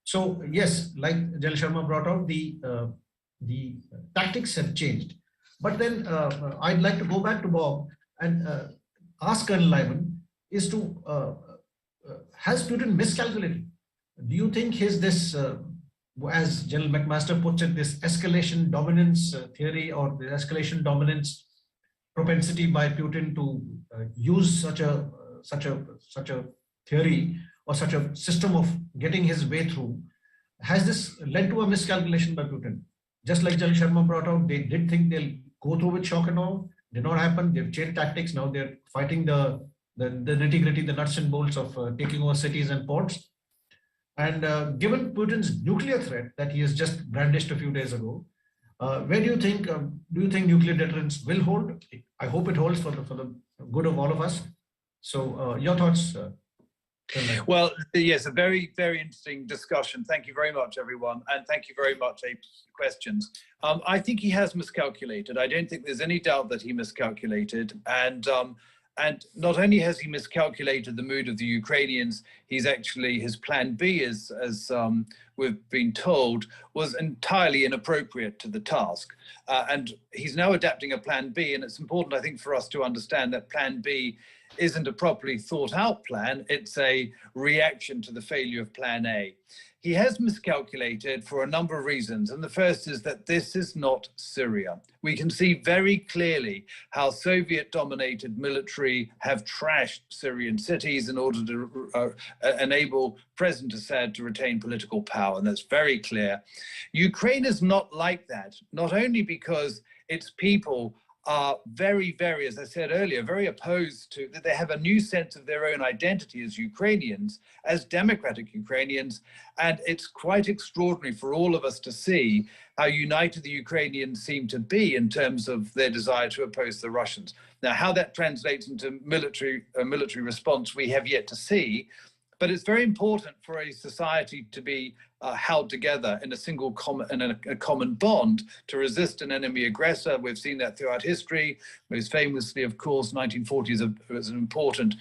So yes, like General Sharma brought out, the tactics have changed. But then I'd like to go back to Bob and ask Colonel Lyman has Putin miscalculated? Do you think this as General McMaster puts it, this escalation dominance theory, or the escalation dominance propensity by Putin to use such a theory or such a system of getting his way through, has this led to a miscalculation by Putin? Just like General Sharma brought out, they did think they'll go through with shock and all, did not happen. They've changed tactics. Now they're fighting the nitty-gritty, the nuts and bolts of taking over cities and ports. And given Putin's nuclear threat that he has just brandished a few days ago, where do you think nuclear deterrence will hold? I hope it holds for the good of all of us. So your thoughts, Well, yes, a very, very interesting discussion. Thank you very much, everyone. And thank you very much, Abe, for the questions. I think he has miscalculated. I don't think there's any doubt that he miscalculated. And not only has he miscalculated the mood of the Ukrainians, he's actually, his plan B, as we've been told, was entirely inappropriate to the task. And he's now adapting a plan B. And it's important, I think, for us to understand that plan B isn't a properly thought out plan. It's a reaction to the failure of plan A. He has miscalculated for a number of reasons. And the first is that this is not Syria. We can see very clearly how Soviet-dominated military have trashed Syrian cities in order to enable President Assad to retain political power. And that's very clear. Ukraine is not like that, not only because its people are very, very, as I said earlier, very opposed to, that they have a new sense of their own identity as Ukrainians, as democratic Ukrainians. And it's quite extraordinary for all of us to see how united the Ukrainians seem to be in terms of their desire to oppose the Russians. Now, how that translates into military response, we have yet to see. But it's very important for a society to be held together in a single common bond to resist an enemy aggressor. We've seen that throughout history. Most famously, of course, 1940s was an important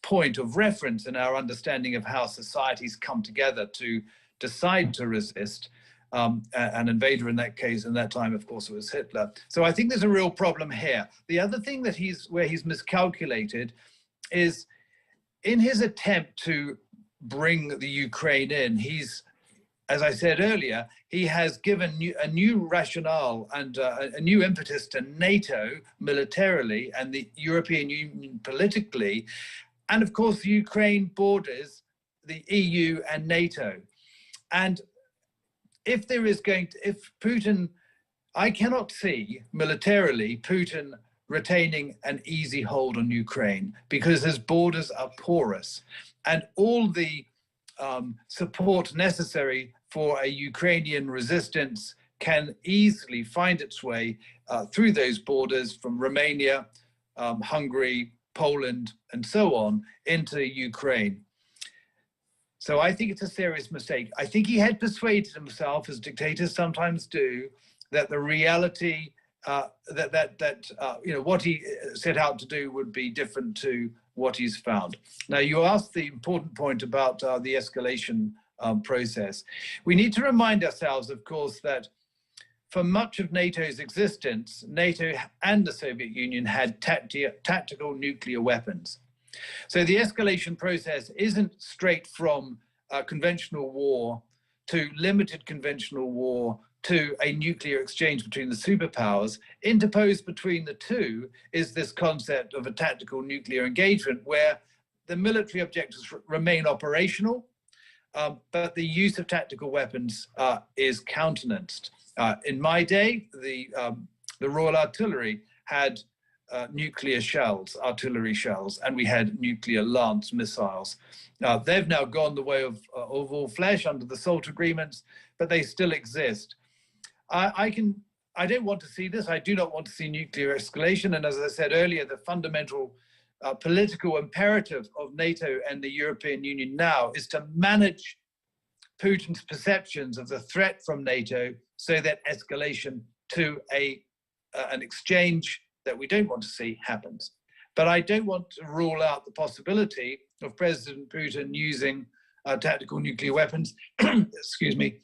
point of reference in our understanding of how societies come together to decide to resist an invader. In that case, in that time, of course, it was Hitler. So I think there's a real problem here. The other thing that where he's miscalculated is, in his attempt to bring the Ukraine in, as I said earlier, he has given a new rationale and a new impetus to NATO militarily and the European Union politically. And of course, the Ukraine borders the EU and NATO. And if Putin, I cannot see militarily Putin retaining an easy hold on Ukraine, because his borders are porous, and all the support necessary for a Ukrainian resistance can easily find its way through those borders from Romania, Hungary, Poland, and so on into Ukraine. So I think it's a serious mistake. I think he had persuaded himself, as dictators sometimes do, that the reality what he set out to do would be different to what he's found. Now, you asked the important point about the escalation process. We need to remind ourselves, of course, that for much of NATO's existence, NATO and the Soviet Union had tactical nuclear weapons. So the escalation process isn't straight from conventional war to limited conventional war to a nuclear exchange between the superpowers. Interposed between the two is this concept of a tactical nuclear engagement, where the military objectives remain operational, but the use of tactical weapons is countenanced. In my day, the Royal Artillery had nuclear shells, artillery shells, and we had nuclear Lance missiles. They've now gone the way of all flesh under the SALT agreements, but they still exist. I don't want to see this. I do not want to see nuclear escalation. And as I said earlier, the fundamental political imperative of NATO and the European Union now is to manage Putin's perceptions of the threat from NATO so that escalation to an exchange that we don't want to see happens. But I don't want to rule out the possibility of President Putin using tactical nuclear weapons, excuse me,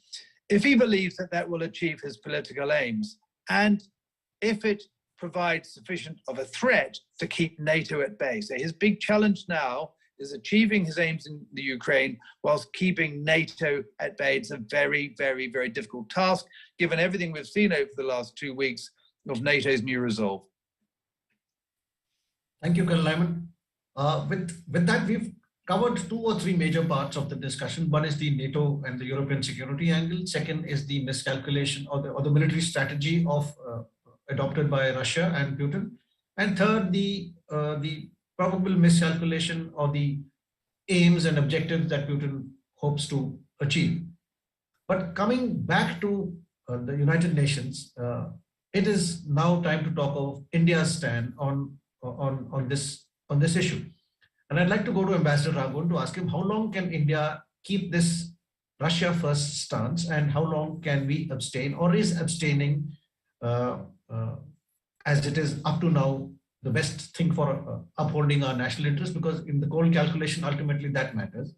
if he believes that that will achieve his political aims, and if it provides sufficient of a threat to keep NATO at bay. So his big challenge now is achieving his aims in the Ukraine whilst keeping NATO at bay. It's a very, very, very difficult task, given everything we've seen over the last 2 weeks of NATO's new resolve. Thank you, Colonel Lyman. With that, we've covered 2 or 3 major parts of the discussion. One is the NATO and the European security angle. Second is the miscalculation or the military strategy adopted by Russia and Putin. And third, the probable miscalculation or the aims and objectives that Putin hopes to achieve. But coming back to the United Nations, it is now time to talk of India's stand on this issue. And I'd like to go to Ambassador Rangon to ask him, how long can India keep this Russia first stance, and how long can we abstain, or is abstaining as it is up to now the best thing for upholding our national interest? Because in the cold calculation, ultimately that matters.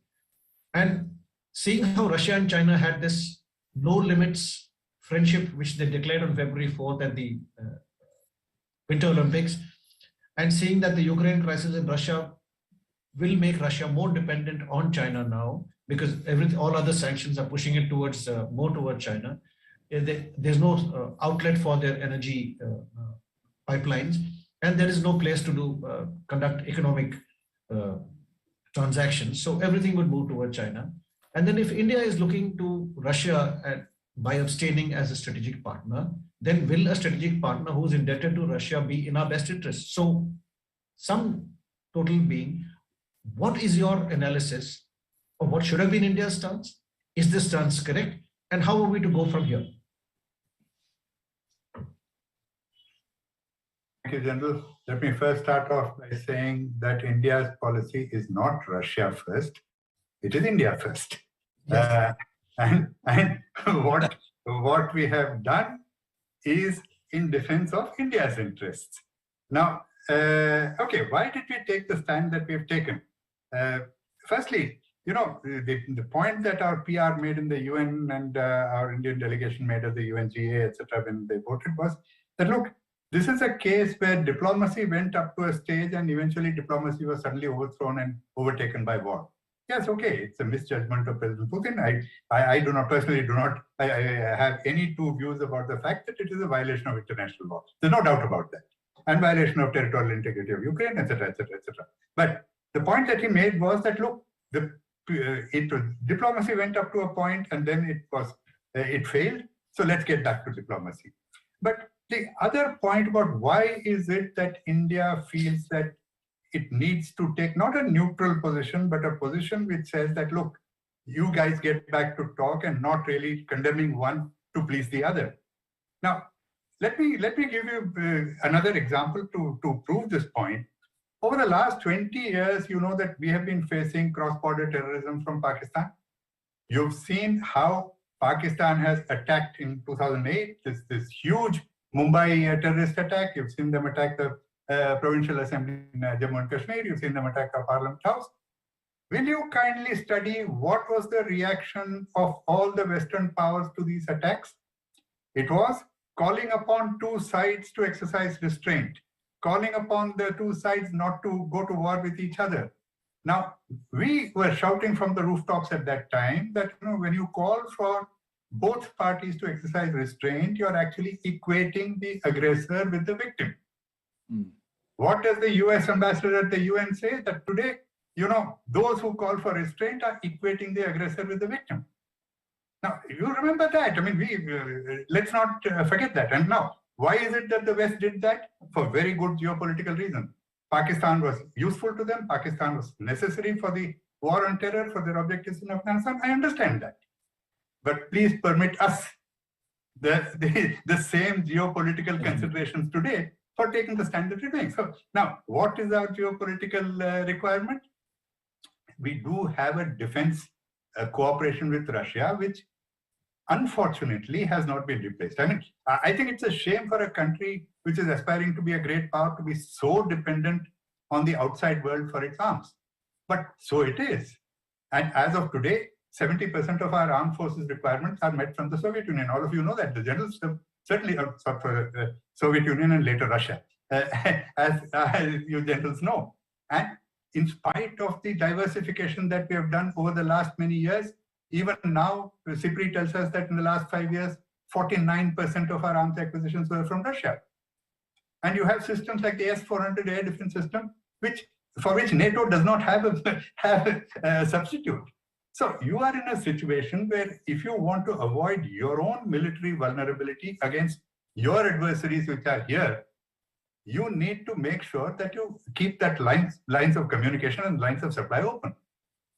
And seeing how Russia and China had this no limits friendship, which they declared on February 4th at the Winter Olympics, and seeing that the Ukraine crisis in Russia will make Russia more dependent on China now, because all other sanctions are pushing it towards more towards China. There's no outlet for their energy pipelines, and there is no place to conduct economic transactions. So everything would move toward China. And then if India is looking to Russia by abstaining as a strategic partner, then will a strategic partner who's indebted to Russia be in our best interest? So some total being, what is your analysis of what should have been India's stance? Is this stance correct? And how are we to go from here? Thank you, General. Let me first start off by saying that India's policy is not Russia first, it is India first. Yes. And what we have done is in defense of India's interests. Now, okay, why did we take the stand that we have taken? Firstly, you know, the point that our PR made in the UN and our Indian delegation made at the UNGA, etc., when they voted was that, look, this is a case where diplomacy went up to a stage and eventually diplomacy was suddenly overthrown and overtaken by war. Yes, okay, it's a misjudgment of President Putin. I do not personally I have any two views about the fact that it is a violation of international law. There's no doubt about that. And violation of territorial integrity of Ukraine, etc., etc., etc. But the point that he made was that, look, diplomacy went up to a point and then it failed. So let's get back to diplomacy. But the other point about why is it that India feels that it needs to take not a neutral position, but a position which says that, look, you guys get back to talk and not really condemning one to please the other. Now, let me give you another example to prove this point. Over the last 20 years, you know that we have been facing cross-border terrorism from Pakistan. You've seen how Pakistan has attacked in 2008, this huge Mumbai terrorist attack. You've seen them attack the Provincial Assembly in Jammu and Kashmir. You've seen them attack our Parliament House. Will you kindly study what was the reaction of all the Western powers to these attacks? It was calling upon two sides to exercise restraint, calling upon the two sides not to go to war with each other. Now, we were shouting from the rooftops at that time that, you know, when you call for both parties to exercise restraint, you're actually equating the aggressor with the victim. What does the US ambassador at the UN say? That today, you know, those who call for restraint are equating the aggressor with the victim. Now, you remember that. I mean, let's not forget that. And now, why is it that the West did that? For very good geopolitical reasons. Pakistan was useful to them. Pakistan was necessary for the war on terror, for their objectives in Afghanistan. I understand that. But please permit us the same geopolitical considerations today for taking the stand that we're doing. So now, what is our geopolitical requirement? We do have a defense cooperation with Russia, which unfortunately has not been replaced. I mean, I think it's a shame for a country which is aspiring to be a great power to be so dependent on the outside world for its arms. But so it is. And as of today, 70% of our armed forces requirements are met from the Soviet Union. All of you know that. The generals certainly for the Soviet Union and later Russia, as you generals know. And in spite of the diversification that we have done over the last many years, even now, CIPRI tells us that in the last 5 years, 49% of our arms acquisitions were from Russia. And you have systems like the S-400 air defense system, for which NATO does not have a substitute. So you are in a situation where if you want to avoid your own military vulnerability against your adversaries which are here, you need to make sure that you keep that lines of communication and lines of supply open.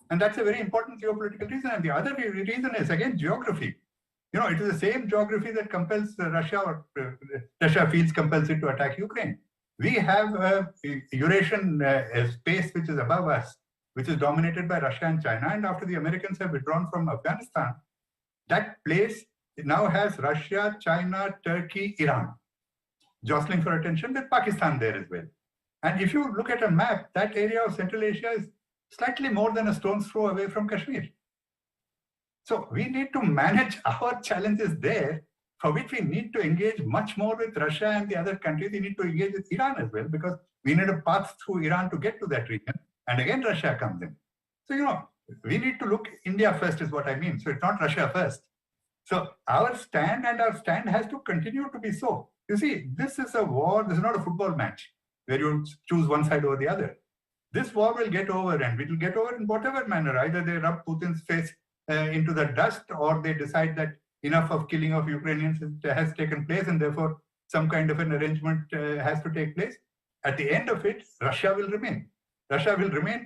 And that's a very important geopolitical reason. And the other reason is, again, geography. You know, it is the same geography that compels Russia, or Russia feels compels it to attack Ukraine. We have a Eurasian space which is above us, which is dominated by Russia and China. And after the Americans have withdrawn from Afghanistan, that place now has Russia, China, Turkey, Iran, jostling for attention, with Pakistan there as well. And if you look at a map, that area of Central Asia is slightly more than a stone's throw away from Kashmir. So we need to manage our challenges there, for which we need to engage much more with Russia and the other countries. We need to engage with Iran as well, because we need a path through Iran to get to that region. And again, Russia comes in. So, we need to look India first is what I mean. So it's not Russia first. So our stand has to continue to be so. You see, this is a war. This is not a football match where you choose one side over the other. This war will get over, and it will get over in whatever manner. Either they rub Putin's face into the dust, or they decide that enough of killing of Ukrainians has taken place, and therefore some kind of an arrangement has to take place. At the end of it, Russia will remain. Russia will remain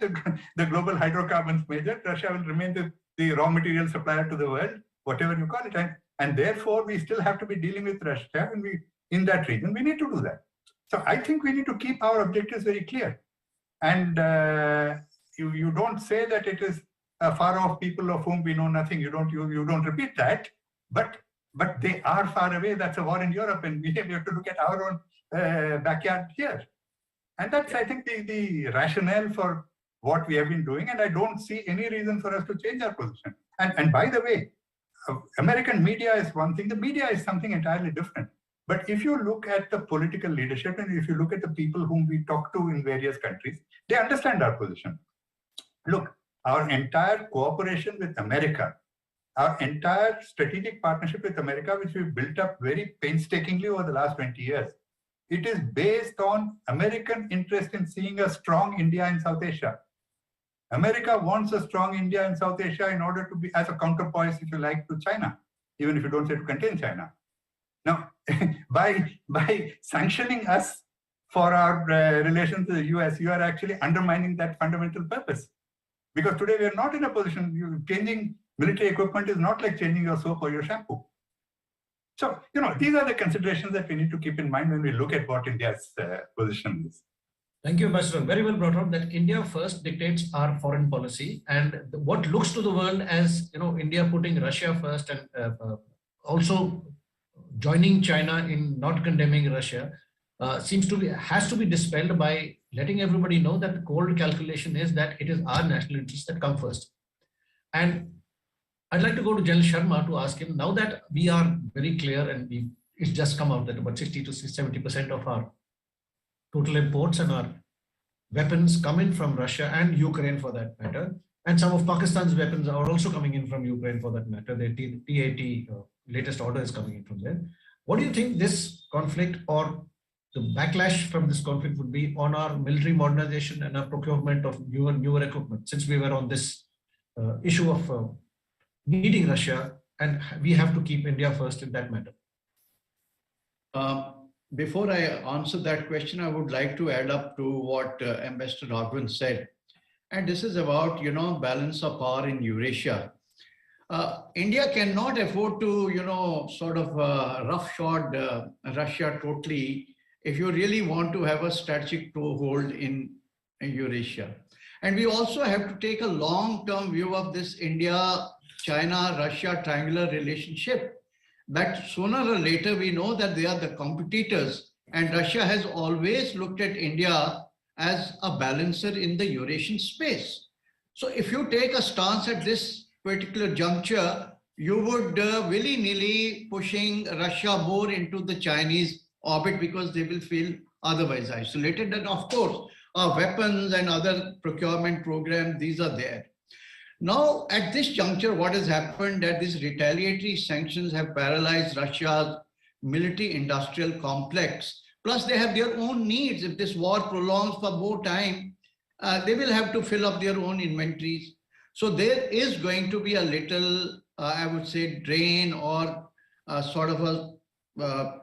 the global hydrocarbons major. Russia will remain the raw material supplier to the world, whatever you call it. And therefore, we still have to be dealing with Russia, and in that region, we need to do that. So I think we need to keep our objectives very clear. And you don't say that it is far off people of whom we know nothing. You don't repeat that. But they are far away. That's a war in Europe, and we have to look at our own backyard here. And that's, I think, the rationale for what we have been doing. And I don't see any reason for us to change our position. And by the way, American media is one thing. The media is something entirely different. But if you look at the political leadership, and if you look at the people whom we talk to in various countries, they understand our position. Look, our entire cooperation with America, our entire strategic partnership with America, which we've built up very painstakingly over the last 20 years, it is based on American interest in seeing a strong India in South Asia. America wants a strong India in South Asia in order to be as a counterpoise, if you like, to China, even if you don't say to contain China. Now, by sanctioning us for our relations to the US, you are actually undermining that fundamental purpose. Because today we are not in a position, changing military equipment is not like changing your soap or your shampoo. So, these are the considerations that we need to keep in mind when we look at what India's position is. Thank you, Ambassador. Very well brought up that India first dictates our foreign policy, and what looks to the world as, India putting Russia first and also joining China in not condemning Russia has to be dispelled by letting everybody know that the cold calculation is that it is our national interests that come first. And I'd like to go to General Sharma to ask him, now that we are very clear, and it's just come out that about 60 to 70% of our total imports and our weapons come in from Russia and Ukraine for that matter. And some of Pakistan's weapons are also coming in from Ukraine for that matter. The T-80 latest order is coming in from there. What do you think this conflict or the backlash from this conflict would be on our military modernization and our procurement of newer equipment, since we were on this issue of needing Russia, and we have to keep India first in that matter? Before I answer that question, I would like to add up to what Ambassador Raghavan said. And this is about, balance of power in Eurasia. India cannot afford to, sort of roughshod Russia totally if you really want to have a strategic toehold in Eurasia. And we also have to take a long-term view of this India-China-Russia triangular relationship. That sooner or later we know that they are the competitors, and Russia has always looked at India as a balancer in the Eurasian space. So if you take a stance at this particular juncture, you would willy-nilly pushing Russia more into the Chinese orbit because they will feel otherwise isolated. And of course, our weapons and other procurement programs, these are there. Now, at this juncture, what has happened that these retaliatory sanctions have paralyzed Russia's military-industrial complex. Plus, they have their own needs. If this war prolongs for more time, they will have to fill up their own inventories. So there is going to be a little, I would say, drain or sort of a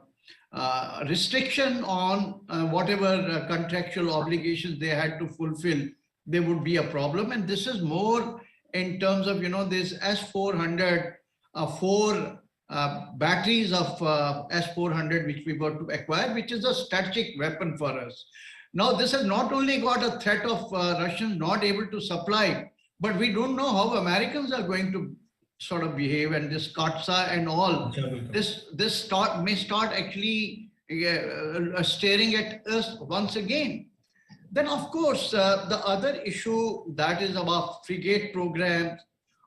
restriction on whatever contractual obligations they had to fulfill. There would be a problem. And this is more in terms of, this S-400, 4 batteries of S-400, which we were to acquire, which is a strategic weapon for us. Now, this has not only got a threat of Russians not able to supply, but we don't know how Americans are going to sort of behave, and this Katsa and all. This may start actually staring at us once again. Then, of course, the other issue that is about frigate programs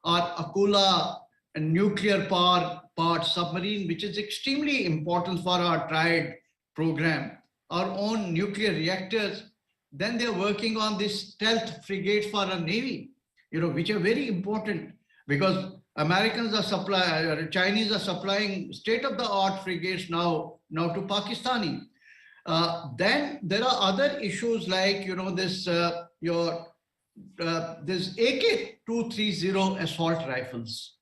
or Akula and nuclear powered submarine, which is extremely important for our triad program, our own nuclear reactors. Then they're working on this stealth frigates for our Navy, which are very important because Americans are supplying, Chinese are supplying state-of-the-art frigates now to Pakistani. Then there are other issues like, this AK-230 assault rifles.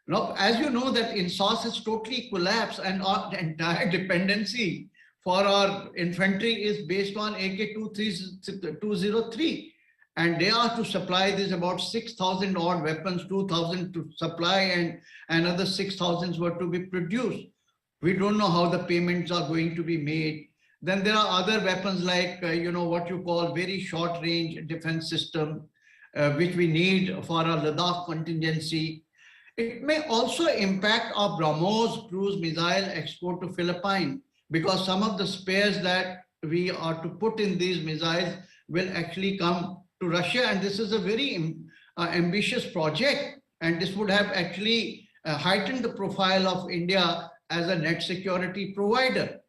Now, as you know, that INSAS has totally collapsed, and our entire dependency for our infantry is based on AK-203. And they are to supply this about 6,000 odd weapons, 2,000 to supply, and another 6,000 were to be produced. We don't know how the payments are going to be made. Then there are other weapons like, what you call very short range defense system, which we need for our Ladakh contingency. It may also impact our BrahMos cruise missile export to Philippines, because some of the spares that we are to put in these missiles will actually come to Russia. And this is a very ambitious project. And this would have actually heightened the profile of India as a net security provider.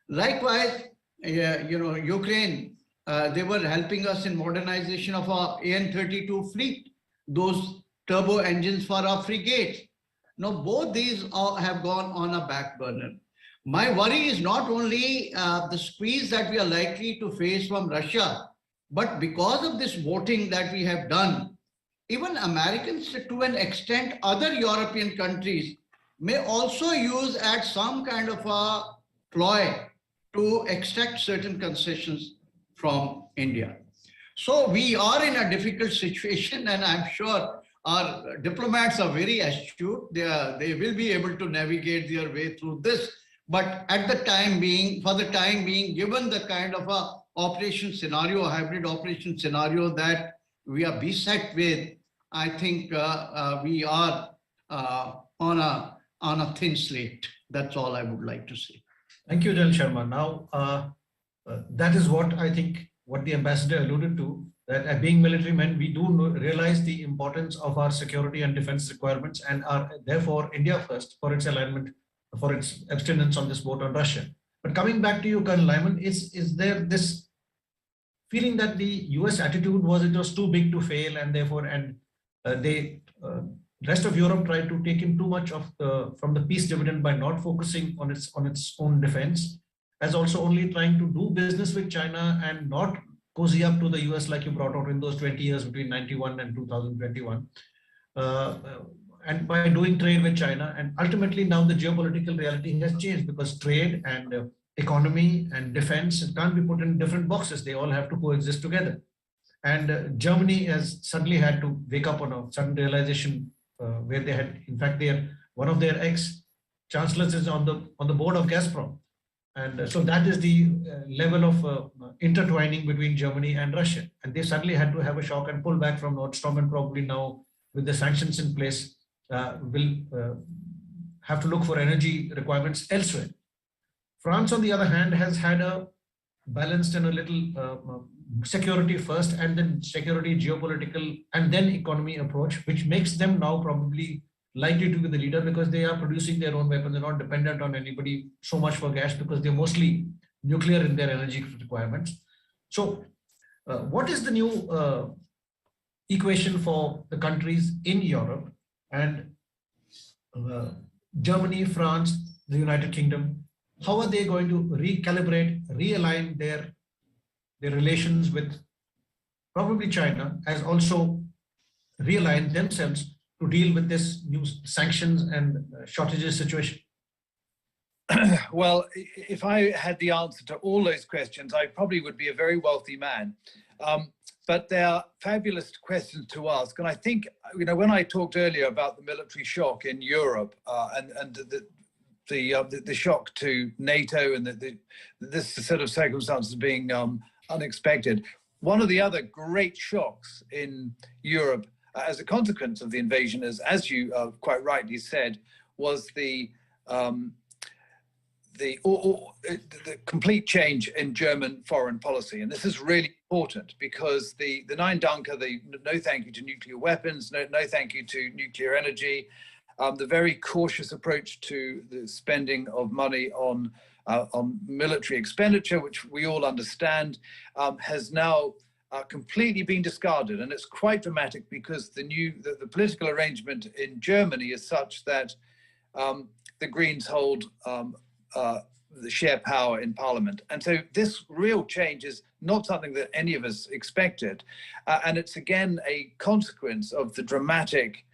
Likewise, Ukraine, they were helping us in modernization of our AN-32 fleet, those turbo engines for our frigates. Now, both these have gone on a back burner. My worry is not only the squeeze that we are likely to face from Russia, but because of this voting that we have done, even Americans, to an extent, other European countries may also use at some kind of a ploy to extract certain concessions from India. So we are in a difficult situation, and I'm sure our diplomats are very astute. They will be able to navigate their way through this. But at the time being, given the kind of a operation scenario, hybrid operation scenario that we are beset with, I think we are on a thin slate. That's all I would like to say. Thank you, General Sharma. Now, that is what I think, what the ambassador alluded to, that being military men, we do realize the importance of our security and defense requirements, and are therefore India first for its alignment, for its abstinence on this vote on Russia. But coming back to you, Colonel Lyman, is there this feeling that the US attitude was it was too big to fail, and therefore, the rest of Europe tried to take in too much of from the peace dividend by not focusing on its own defense, as also only trying to do business with China and not cozy up to the US like you brought out in those 20 years between 91 and 2021. And by doing trade with China, and ultimately now the geopolitical reality has changed, because trade and economy and defense can't be put in different boxes. They all have to coexist together. And Germany has suddenly had to wake up on a sudden realization where they had, in fact, one of their ex-chancellors is on the board of Gazprom. And so that is the level of intertwining between Germany and Russia. And they suddenly had to have a shock and pull back from Nord Stream, and probably now with the sanctions in place, will have to look for energy requirements elsewhere. France, on the other hand, has had a balanced and a little security first, and then security, geopolitical, and then economy approach, which makes them now probably likely to be the leader, because they are producing their own weapons. They're not dependent on anybody so much for gas, because they're mostly nuclear in their energy requirements. So what is the new equation for the countries in Europe, and Germany, France, the United Kingdom? How are they going to recalibrate, realign their relations with probably China, as also realign themselves to deal with this new sanctions and shortages situation? Well, if I had the answer to all those questions, I probably would be a very wealthy man. but they are fabulous questions to ask. And I think, when I talked earlier about the military shock in Europe and the shock to NATO and this set of circumstances being unexpected, one of the other great shocks in Europe as a consequence of the invasion, as you quite rightly said, was the complete change in German foreign policy. And this is really important because the Nein Danke, the no thank you to nuclear weapons, no thank you to nuclear energy, the very cautious approach to the spending of money on military expenditure, which we all understand, has now completely been discarded. And it's quite dramatic because the political arrangement in Germany is such that the Greens hold the share power in parliament. And so this real change is not something that any of us expected. And it's again a consequence of the dramatic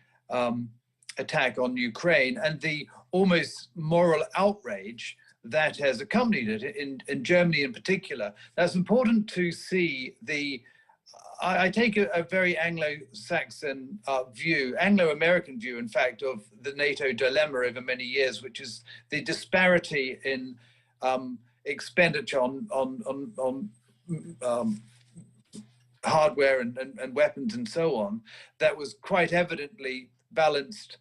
attack on Ukraine and the almost moral outrage that has accompanied it in Germany in particular. Now it's important to see I take a very Anglo-Saxon view, Anglo-American view, in fact, of the NATO dilemma over many years, which is the disparity in expenditure on hardware and weapons and so on, that was quite evidently balanced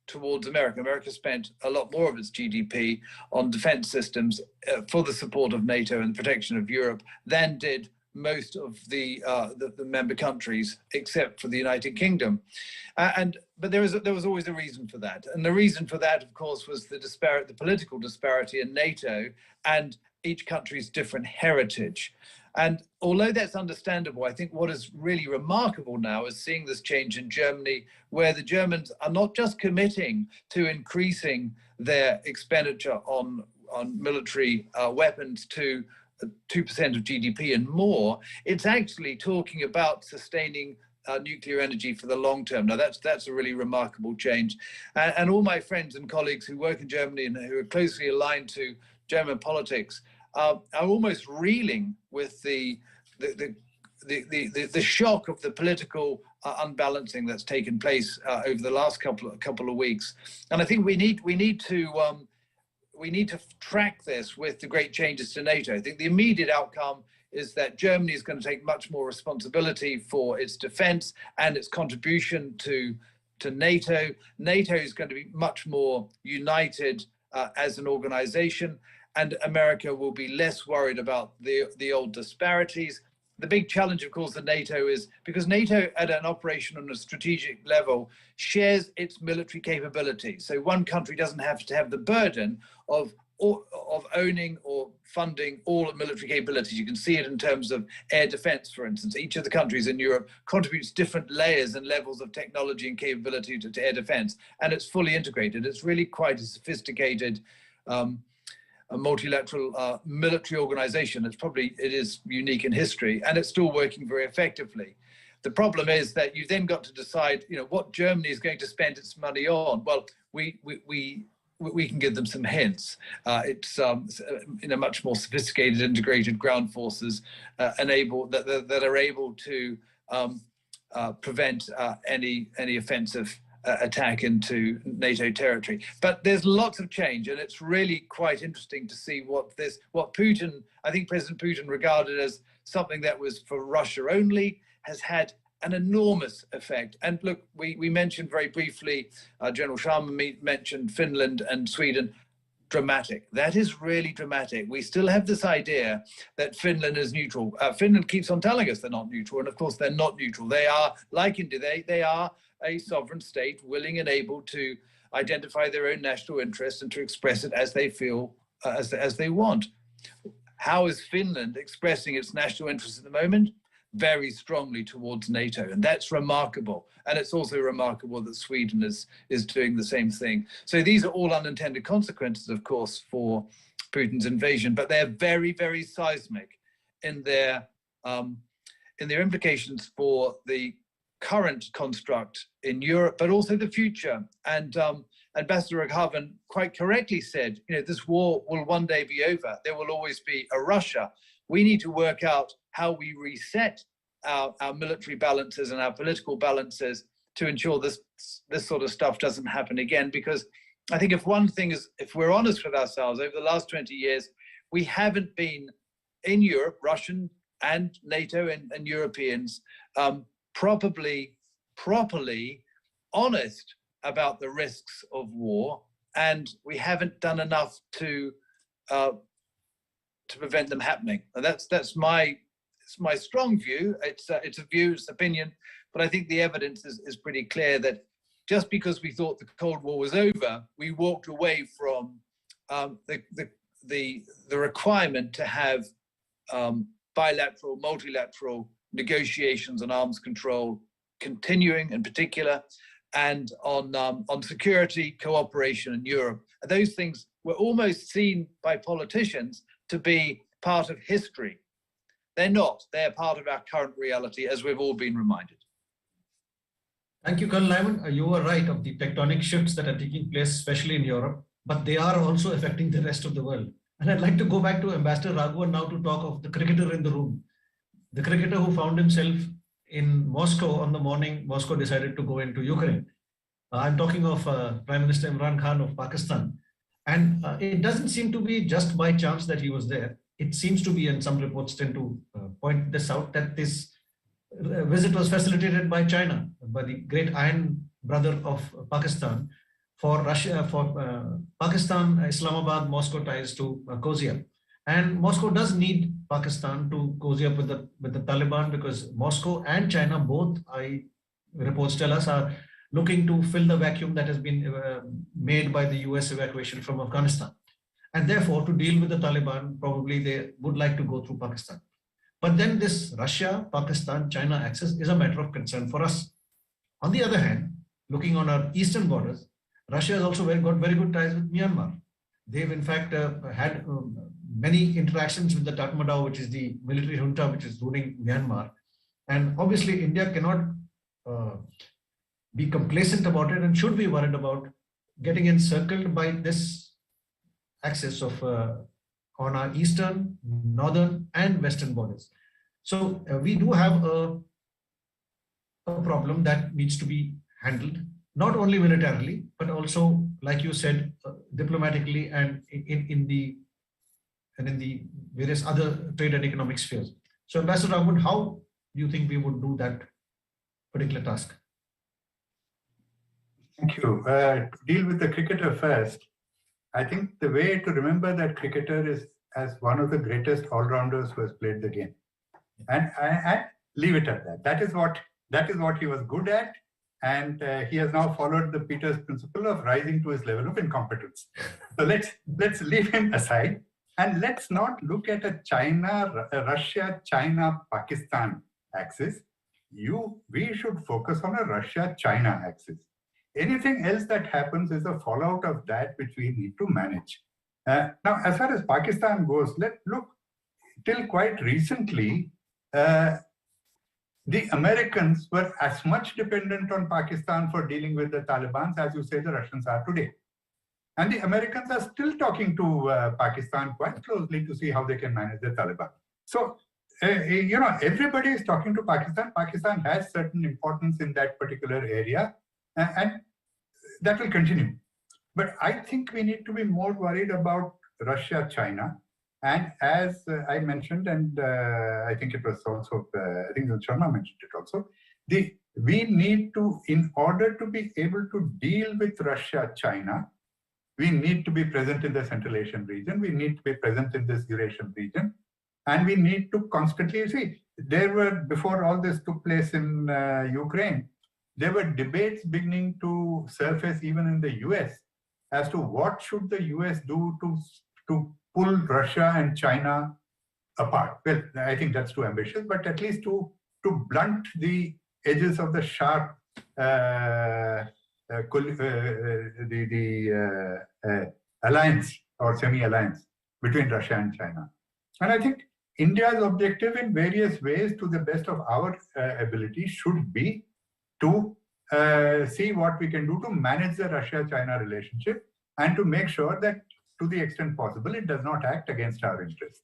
towards America. America spent a lot more of its GDP on defense systems for the support of NATO and protection of Europe than did most of the member countries, except for the United Kingdom. But there was always a reason for that. And the reason for that, of course, was the political disparity in NATO and each country's different heritage. And although that's understandable, I think what is really remarkable now is seeing this change in Germany, where the Germans are not just committing to increasing their expenditure on military weapons to 2% of GDP and more, it's actually talking about sustaining nuclear energy for the long term. Now that's a really remarkable change. And all my friends and colleagues who work in Germany and who are closely aligned to German politics are almost reeling with the shock of the political unbalancing that's taken place over the last couple of weeks. And I think we need to track this with the great changes to NATO. I think the immediate outcome is that Germany is going to take much more responsibility for its defense and its contribution to NATO. NATO is going to be much more united as an organization, and America will be less worried about the old disparities. The big challenge, of course, of NATO is because NATO at an operation on a strategic level shares its military capability. So one country doesn't have to have the burden of owning or funding all of military capabilities. You can see it in terms of air defense, for instance. Each of the countries in Europe contributes different layers and levels of technology and capability to air defense, and it's fully integrated. It's really quite a sophisticated a multilateral military organization. It is unique in history, and it's still working very effectively. The problem is that you then got to decide, what Germany is going to spend its money on. Well, we can give them some hints. It's much more sophisticated, integrated ground forces that are able to prevent any offensive attack into NATO territory. But there's lots of change, and it's really quite interesting to see what Putin, I think President Putin regarded as something that was for Russia only, has had an enormous effect. And look, we mentioned very briefly, General Sharma mentioned Finland and Sweden. Dramatic. That is really dramatic. We still have this idea that Finland is neutral. Finland keeps on telling us they're not neutral, and of course they're not neutral. They are, like India, they are a sovereign state willing and able to identify their own national interests and to express it as they feel, as they want. How is Finland expressing its national interests at the moment? Very strongly towards NATO, and that's remarkable. And it's also remarkable that Sweden is doing the same thing. So these are all unintended consequences, of course, for Putin's invasion, but they're very, very seismic in their implications for the current construct in Europe, but also the future. And Ambassador Aghavan quite correctly said, this war will one day be over. There will always be a Russia. We need to work out how we reset our military balances and our political balances to ensure this sort of stuff doesn't happen again. Because I think if one thing is, if we're honest with ourselves, over the last 20 years, we haven't been in Europe, Russian and NATO and Europeans, properly honest about the risks of war, and we haven't done enough to prevent them happening. And that's my strong view. It's a view, it's opinion, but I think the evidence is pretty clear that just because we thought the Cold War was over, we walked away from the requirement to have bilateral, multilateral negotiations on arms control continuing in particular, and on security cooperation in Europe. And those things were almost seen by politicians to be part of history. They're not. They're part of our current reality, as we've all been reminded. Thank you, Colonel Lyman. You were right of the tectonic shifts that are taking place, especially in Europe, but they are also affecting the rest of the world. And I'd like to go back to Ambassador Raghavan now to talk of the cricketer in the room. The cricketer who found himself in Moscow on the morning Moscow decided to go into Ukraine. I'm talking of Prime Minister Imran Khan of Pakistan. And it doesn't seem to be just by chance that he was there. It seems to be, and some reports tend to point this out, that this visit was facilitated by China, by the great iron brother of Pakistan, for Russia, for Pakistan, Islamabad, Moscow ties to cozy up. And Moscow does need Pakistan to cozy up with the Taliban, because Moscow and China both, reports tell us, are looking to fill the vacuum that has been made by the US evacuation from Afghanistan. And therefore, to deal with the Taliban, probably they would like to go through Pakistan. But then this Russia, Pakistan, China axis is a matter of concern for us. On the other hand, looking on our eastern borders, Russia has also got very good ties with Myanmar. They've in fact had many interactions with the Tatmadaw, which is the military junta which is ruling Myanmar. And obviously India cannot be complacent about it and should be worried about getting encircled by this axis of on our eastern, northern and western borders. So we do have a problem that needs to be handled, not only militarily, but also, like you said, diplomatically and in the various other trade and economic spheres. So Ambassador Raghavan, how do you think we would do that particular task? Thank you. To deal with the cricketer first, I think the way to remember that cricketer is as one of the greatest all-rounders who has played the game. And leave it at that. That is what he was good at. And he has now followed the Peters principle of rising to his level of incompetence. So let's leave him aside. And let's not look at a Russia, China, Pakistan axis. We should focus on a Russia-China axis. Anything else that happens is a fallout of that which we need to manage. Now, as far as Pakistan goes, let's look, till quite recently, the Americans were as much dependent on Pakistan for dealing with the Taliban as you say the Russians are today. And the Americans are still talking to Pakistan quite closely to see how they can manage the Taliban. So, everybody is talking to Pakistan. Pakistan has certain importance in that particular area. And that will continue. But I think we need to be more worried about Russia, China. And as I mentioned, and I think it was also, I think Sharma mentioned it also, we need to, in order to be able to deal with Russia, China, we need to be present in the Central Asian region. We need to be present in this Eurasian region. And we need to constantly see, there were, before all this took place in Ukraine, there were debates beginning to surface even in the US as to what should the US do to pull Russia and China apart. Well, I think that's too ambitious, but at least to blunt the edges of the sharp alliance or semi-alliance between Russia and China. And I think India's objective in various ways, to the best of our ability, should be to see what we can do to manage the Russia-China relationship and to make sure that, to the extent possible, it does not act against our interests.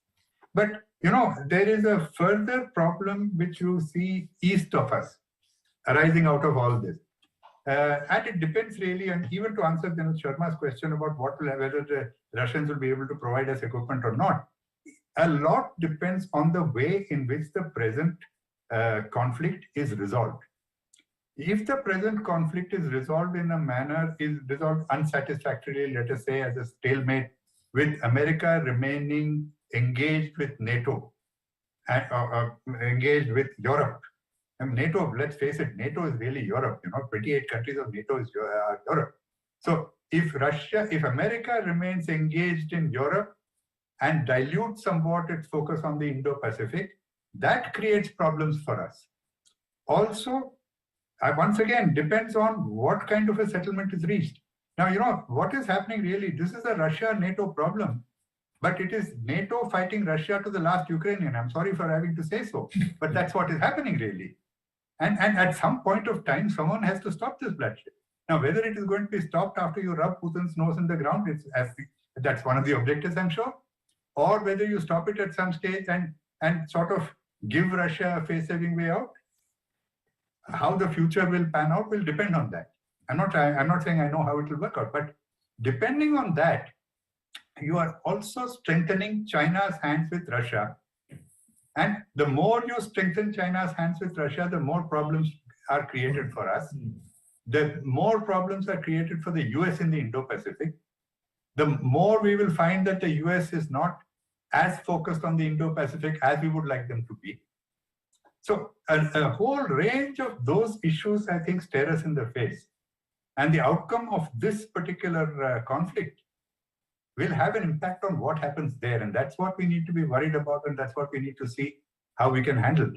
But, you know, there is a further problem which you see east of us arising out of all this. And it depends really, and even to answer General Sharma's question about whether the Russians will be able to provide us equipment or not, a lot depends on the way in which the present conflict is resolved. If the present conflict is resolved in a manner, is resolved unsatisfactorily, let us say as a stalemate, with America remaining engaged with NATO, and engaged with Europe. And NATO, let's face it, NATO is really Europe. You know, 28 countries of NATO is Europe. So if America remains engaged in Europe and dilutes somewhat its focus on the Indo-Pacific, that creates problems for us. Also, once again, depends on what kind of a settlement is reached. Now, you know, what is happening really, this is a Russia-NATO problem, but it is NATO fighting Russia to the last Ukrainian. I'm sorry for having to say so, but that's what is happening really. And at some point of time, someone has to stop this bloodshed. Now, whether it is going to be stopped after you rub Putin's nose in the ground, that's one of the objectives, I'm sure, or whether you stop it at some stage and sort of give Russia a face-saving way out. How the future will pan out will depend on that. I'm not saying I know how it will work out, but depending on that, you are also strengthening China's hands with Russia. And the more you strengthen China's hands with Russia, the more problems are created for us. The more problems are created for the US in the Indo-Pacific. The more we will find that the US is not as focused on the Indo-Pacific as we would like them to be. So a whole range of those issues, I think, stare us in the face. And the outcome of this particular conflict will have an impact on what happens there. And that's what we need to be worried about. And that's what we need to see how we can handle.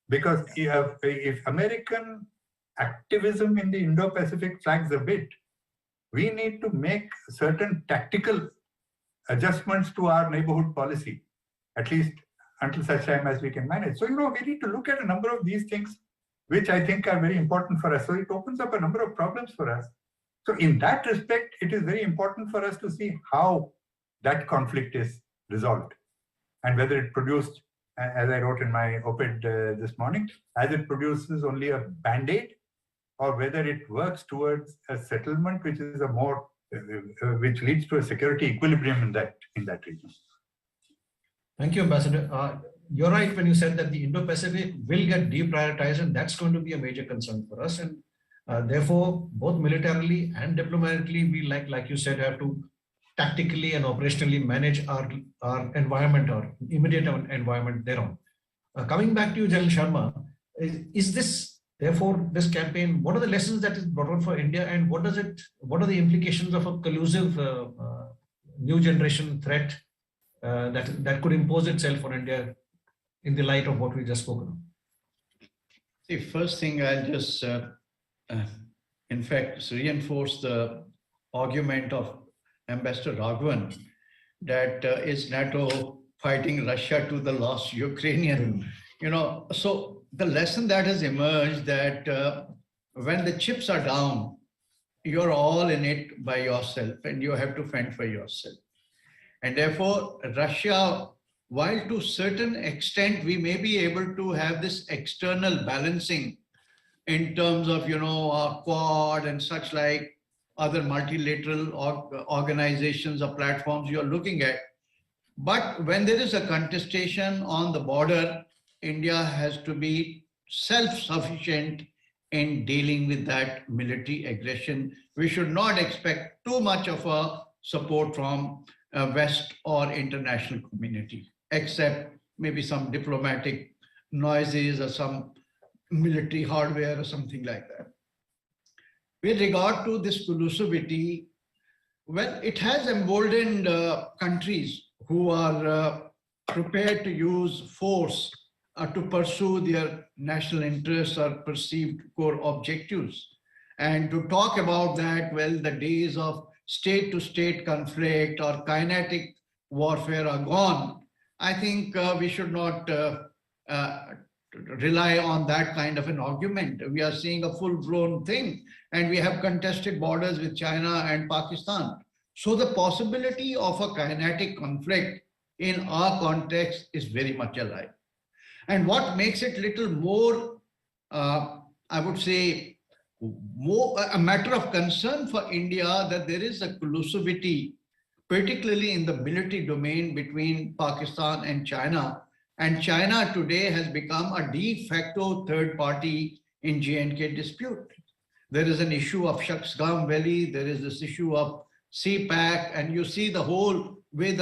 Because if American activism in the Indo-Pacific flags a bit, we need to make certain tactical adjustments to our neighborhood policy, at least until such time as we can manage. So, you know, we need to look at a number of these things, which I think are very important for us. So it opens up a number of problems for us. So in that respect, it is very important for us to see how that conflict is resolved and whether it produced, as I wrote in my op-ed this morning, as it produces only a band-aid or whether it works towards a settlement which is which leads to a security equilibrium in that region. Thank you, Ambassador. You're right when you said that the Indo-Pacific will get deprioritized, and that's going to be a major concern for us. And therefore, both militarily and diplomatically, we like you said, have to tactically and operationally manage our environment or immediate environment thereon. Coming back to you, General Sharma, is this therefore this campaign? What are the lessons that is brought on for India, and what are the implications of a collusive new generation threat that could impose itself on India in the light of what we just spoken of? The first thing I'll just, in fact, reinforce the argument of Ambassador Raghavan that is NATO fighting Russia to the last Ukrainian. You know, so the lesson that has emerged that when the chips are down, you're all in it by yourself and you have to fend for yourself. And therefore, Russia, while to a certain extent, we may be able to have this external balancing in terms of, you know, our Quad and such like other multilateral organizations or platforms you're looking at. But when there is a contestation on the border, India has to be self-sufficient in dealing with that military aggression. We should not expect too much of a support from West or international community, except maybe some diplomatic noises or some military hardware or something like that. With regard to this collusivity, well, it has emboldened countries who are prepared to use force to pursue their national interests or perceived core objectives. And to talk about that, well, the days of state-to-state conflict or kinetic warfare are gone. I think we should not rely on that kind of an argument. We are seeing a full-blown thing, and we have contested borders with China and Pakistan. So the possibility of a kinetic conflict in our context is very much alive. And what makes it little more, I would say, more a matter of concern for India, that there is a collusivity, particularly in the military domain, between Pakistan and China. And China today has become a de facto third party in J&K dispute. There is an issue of Shaksgam Valley, there is this issue of CPAC, and you see the whole way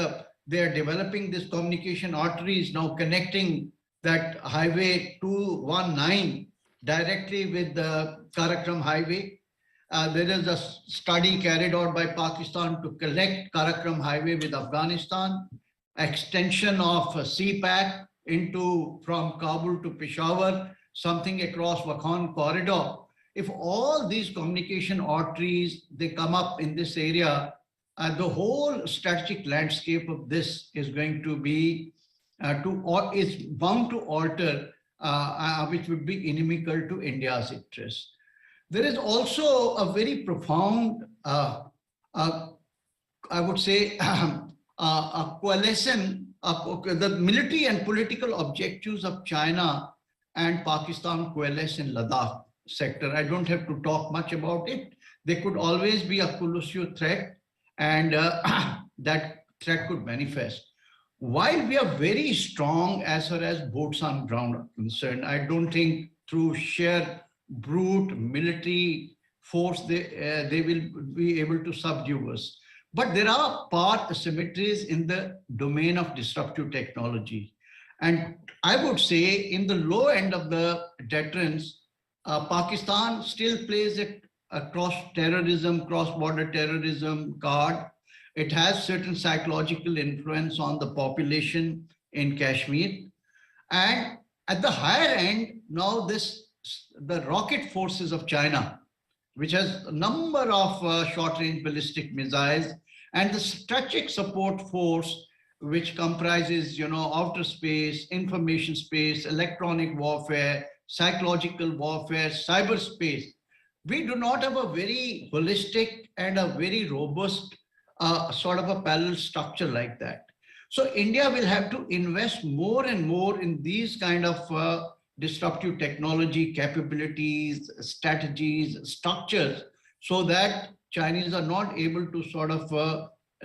they are developing this communication arteries now connecting that highway 219 directly with the Karakoram highway. There is a study carried out by Pakistan to connect Karakoram highway with Afghanistan, extension of CPAC from Kabul to Peshawar, something across Wakhan corridor. If all these communication arteries, they come up in this area, the whole strategic landscape of this is going to be, is bound to alter, which would be inimical to India's interests. There is also a very profound, I would say, a coalition, the military and political objectives of China and Pakistan coalesce in Ladakh sector. I don't have to talk much about it. There could always be a collusive threat, and that threat could manifest. While we are very strong as far as boots on ground are concerned, I don't think through sheer brute military force they will be able to subdue us. But there are part asymmetries in the domain of disruptive technology. And I would say in the low end of the deterrence, Pakistan still plays a cross-terrorism, cross-border terrorism card. It has certain psychological influence on the population in Kashmir. And at the higher end, now the rocket forces of China, which has a number of short-range ballistic missiles, and the strategic support force, which comprises, outer space, information space, electronic warfare, psychological warfare, cyberspace. We do not have a very holistic and a very robust sort of a parallel structure like that. So India will have to invest more and more in these kind of disruptive technology capabilities, strategies, structures, so that Chinese are not able to sort of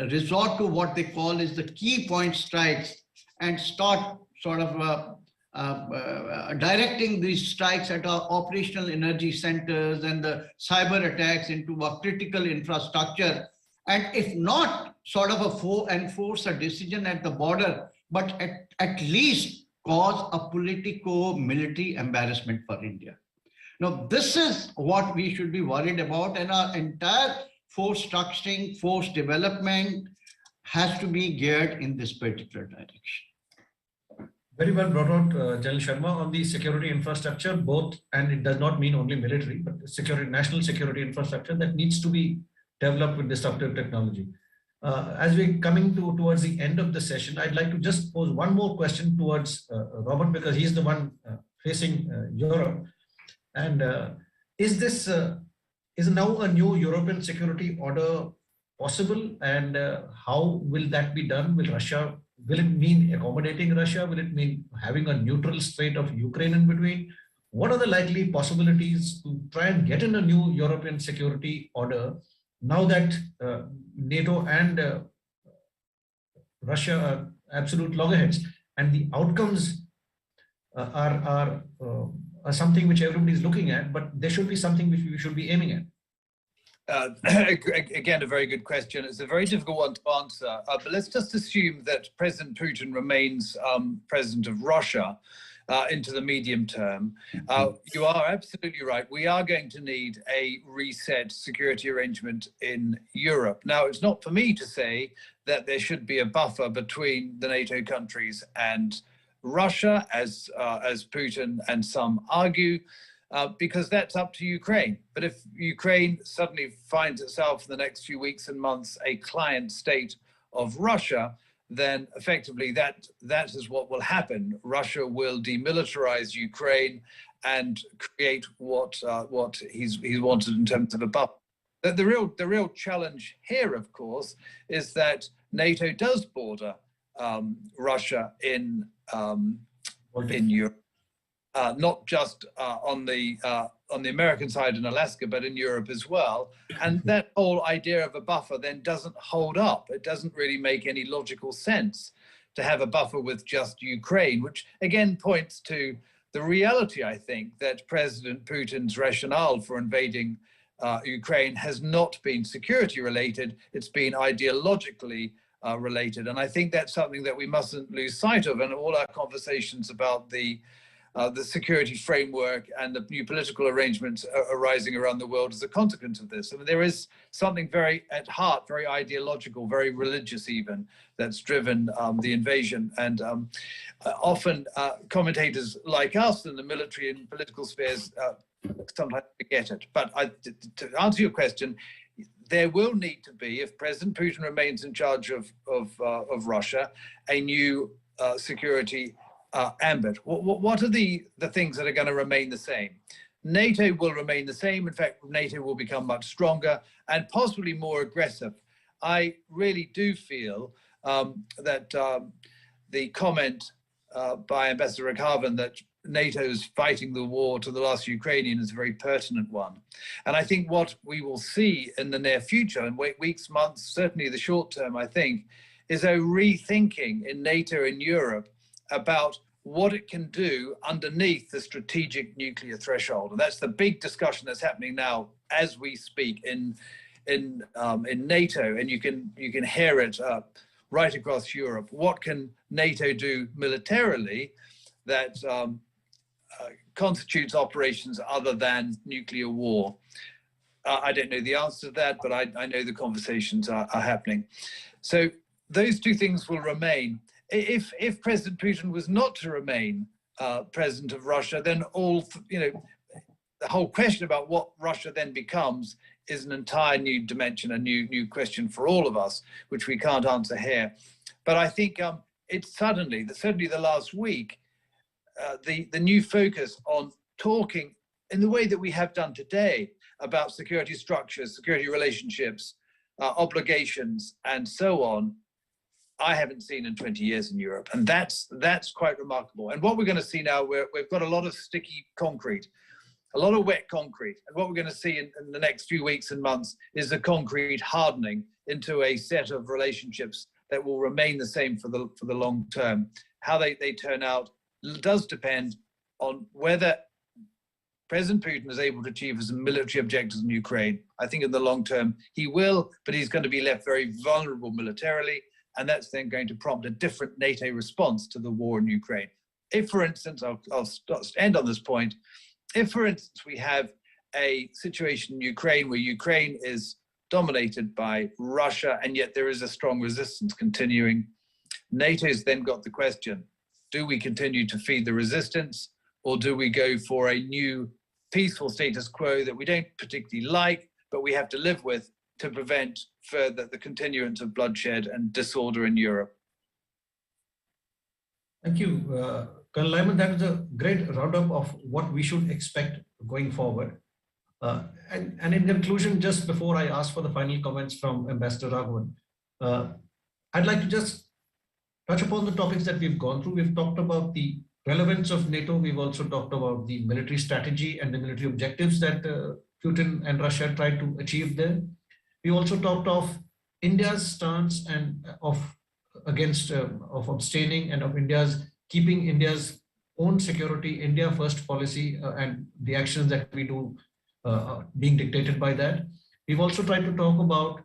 resort to what they call is the key point strikes and start sort of directing these strikes at our operational energy centers and the cyber attacks into a critical infrastructure. And if not sort of enforce a decision at the border, but at least cause a politico-military embarrassment for India. Now, this is what we should be worried about, and our entire force structuring, force development has to be geared in this particular direction. Very well brought out, General Sharma, on the security infrastructure, both, and it does not mean only military, but security, national security infrastructure that needs to be developed with disruptive technology. As we're coming towards the end of the session, I'd like to just pose one more question towards Robert, because he's the one facing Europe. And is now a new European security order possible? And how will that be done? Will it mean accommodating Russia? Will it mean having a neutral state of Ukraine in between? What are the likely possibilities to try and get in a new European security order now that NATO and Russia are absolute loggerheads, and the outcomes are something which everybody is looking at, but there should be something which we should be aiming at? Again, a very good question. It's a very difficult one to answer, but let's just assume that President Putin remains president of Russia into the medium term. You are absolutely right. We are going to need a reset security arrangement in Europe. Now, it's not for me to say that there should be a buffer between the NATO countries and Russia, as Putin and some argue, because that's up to Ukraine. But if Ukraine suddenly finds itself in the next few weeks and months a client state of Russia, then effectively that is what will happen. Russia will demilitarize Ukraine and create what he's wanted in terms of a buffer. The real challenge here, of course, is that NATO does border Russia in Europe, not just on the American side in Alaska, but in Europe as well. And that whole idea of a buffer then doesn't hold up. It doesn't really make any logical sense to have a buffer with just Ukraine, which again points to the reality, I think, that President Putin's rationale for invading Ukraine has not been security related, it's been ideologically related. And I think that's something that we mustn't lose sight of in all our conversations about the security framework and the new political arrangements arising around the world as a consequence of this. I mean, there is something very at heart, very ideological, very religious even, that's driven the invasion. And often commentators like us in the military and political spheres sometimes forget it. But to answer your question, there will need to be, if President Putin remains in charge of Russia, a new security ambit. What are the things that are going to remain the same? NATO will remain the same. In fact, NATO will become much stronger and possibly more aggressive. I really do feel that the comment by Ambassador Raghavan that NATO is fighting the war to the last Ukrainian is a very pertinent one. And I think what we will see in the near future, in weeks, months, certainly the short term, I think, is a rethinking in NATO and Europe about what it can do underneath the strategic nuclear threshold. And that's the big discussion that's happening now as we speak in NATO, and you can hear it right across Europe. What can NATO do militarily that constitutes operations other than nuclear war? I don't know the answer to that, but I know the conversations are happening. So those two things will remain. If President Putin was not to remain president of Russia, then the whole question about what Russia then becomes is an entire new dimension, a new question for all of us, which we can't answer here. But I think it's certainly the last week, the new focus on talking in the way that we have done today about security structures, security relationships, obligations, and so on, I haven't seen in 20 years in Europe. And that's quite remarkable. And what we're going to see now, we've got a lot of sticky concrete, a lot of wet concrete. And what we're going to see in the next few weeks and months is the concrete hardening into a set of relationships that will remain the same for the long term. How they turn out does depend on whether President Putin is able to achieve his military objectives in Ukraine. I think in the long term he will, but he's going to be left very vulnerable militarily. And that's then going to prompt a different NATO response to the war in Ukraine. If, for instance, I'll end on this point, if, for instance, we have a situation in Ukraine where Ukraine is dominated by Russia, and yet there is a strong resistance continuing, NATO's then got the question, do we continue to feed the resistance, or do we go for a new peaceful status quo that we don't particularly like, but we have to live with to prevent further the continuance of bloodshed and disorder in Europe? Thank you, Colonel Lyman. That is a great roundup of what we should expect going forward. And in conclusion, just before I ask for the final comments from Ambassador Raghavan, I'd like to just touch upon the topics that we've gone through. We've talked about the relevance of NATO. We've also talked about the military strategy and the military objectives that Putin and Russia tried to achieve there. We also talked of India's stance and of abstaining and of keeping India's own security, India first policy and the actions that we do being dictated by that. We've also tried to talk about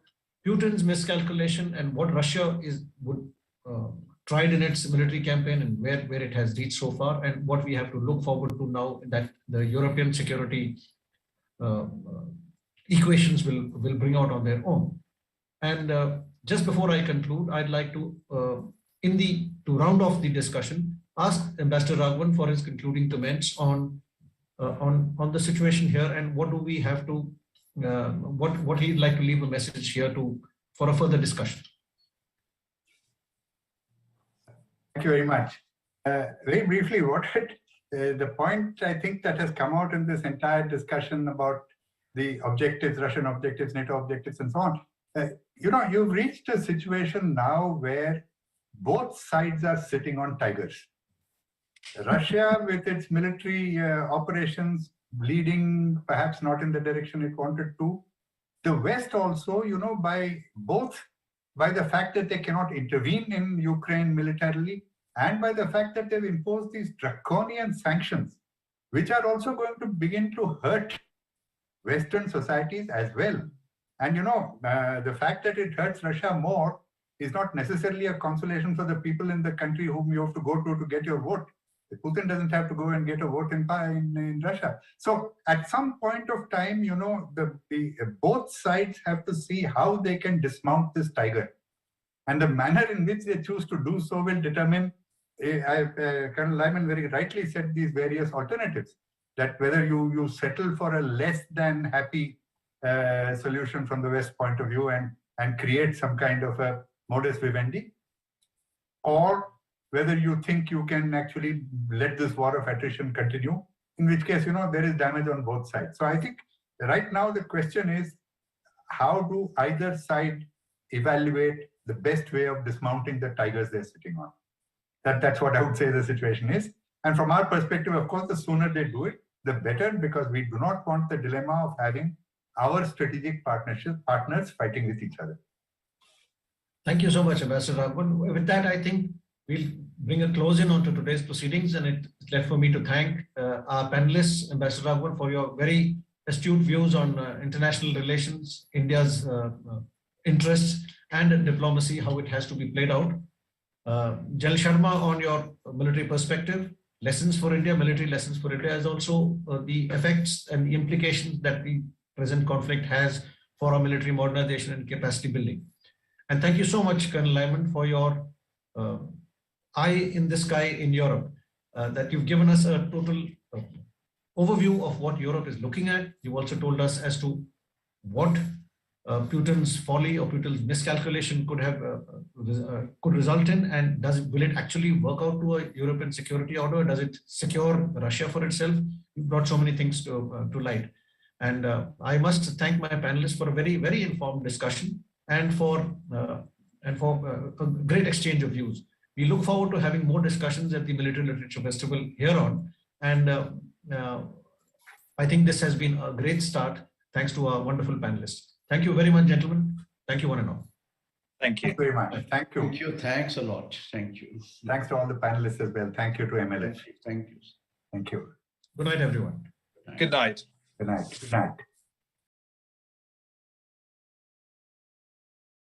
Putin's miscalculation and what Russia tried in its military campaign and where it has reached so far, and what we have to look forward to now that the European security equations will bring out on their own. And just before I conclude, I'd like to, to round off the discussion, ask Ambassador Raghavan for his concluding comments on the situation here, and what do we have to, what he'd like to leave a message here for a further discussion. Thank you very much. Very briefly, the point I think that has come out in this entire discussion about the objectives, Russian objectives, NATO objectives, and so on. You've reached a situation now where both sides are sitting on tigers. Russia, with its military operations leading perhaps not in the direction it wanted to. The West also, by the fact that they cannot intervene in Ukraine militarily, and by the fact that they've imposed these draconian sanctions, which are also going to begin to hurt Western societies as well. And the fact that it hurts Russia more is not necessarily a consolation for the people in the country whom you have to go to get your vote. Putin doesn't have to go and get a vote in Russia. So at some point of time, both sides have to see how they can dismount this tiger. And the manner in which they choose to do so will determine, Colonel Lyman very rightly said these various alternatives, that whether you settle for a less than happy solution from the West point of view and create some kind of a modus vivendi, or whether you think you can actually let this war of attrition continue, in which case, there is damage on both sides. So I think right now the question is, how do either side evaluate the best way of dismounting the tigers they're sitting on? That's what I would say the situation is. And from our perspective, of course, the sooner they do it, the better, because we do not want the dilemma of having our strategic partners fighting with each other. Thank you so much, Ambassador Raghavan. With that, I think we'll bring a close in onto today's proceedings, and it's left for me to thank our panelists, Ambassador Raghavan, for your very astute views on international relations, India's interests, and diplomacy, how it has to be played out. Jal Sharma, on your military perspective, lessons for India, military lessons for India, as also the effects and the implications that the present conflict has for our military modernization and capacity building. And thank you so much, Colonel Lyman, for your eye in the sky in Europe, that you've given us a total overview of what Europe is looking at. You also told us as to what Putin's folly or Putin's miscalculation could result in, and will it actually work out to a European security order? Does it secure Russia for itself? You brought so many things to light. And I must thank my panelists for a very, very informed discussion and for a great exchange of views. We look forward to having more discussions at the Military Literature Festival here on. And I think this has been a great start, thanks to our wonderful panelists. Thank you very much, gentlemen. Thank you, one and all. Thank you very much. Thank you. Thank you. Thanks a lot. Thank you. Thanks to all the panelists as well. Thank you to MLF. Thank you. Thank you. Good night, everyone. Good night. Good night. Good night.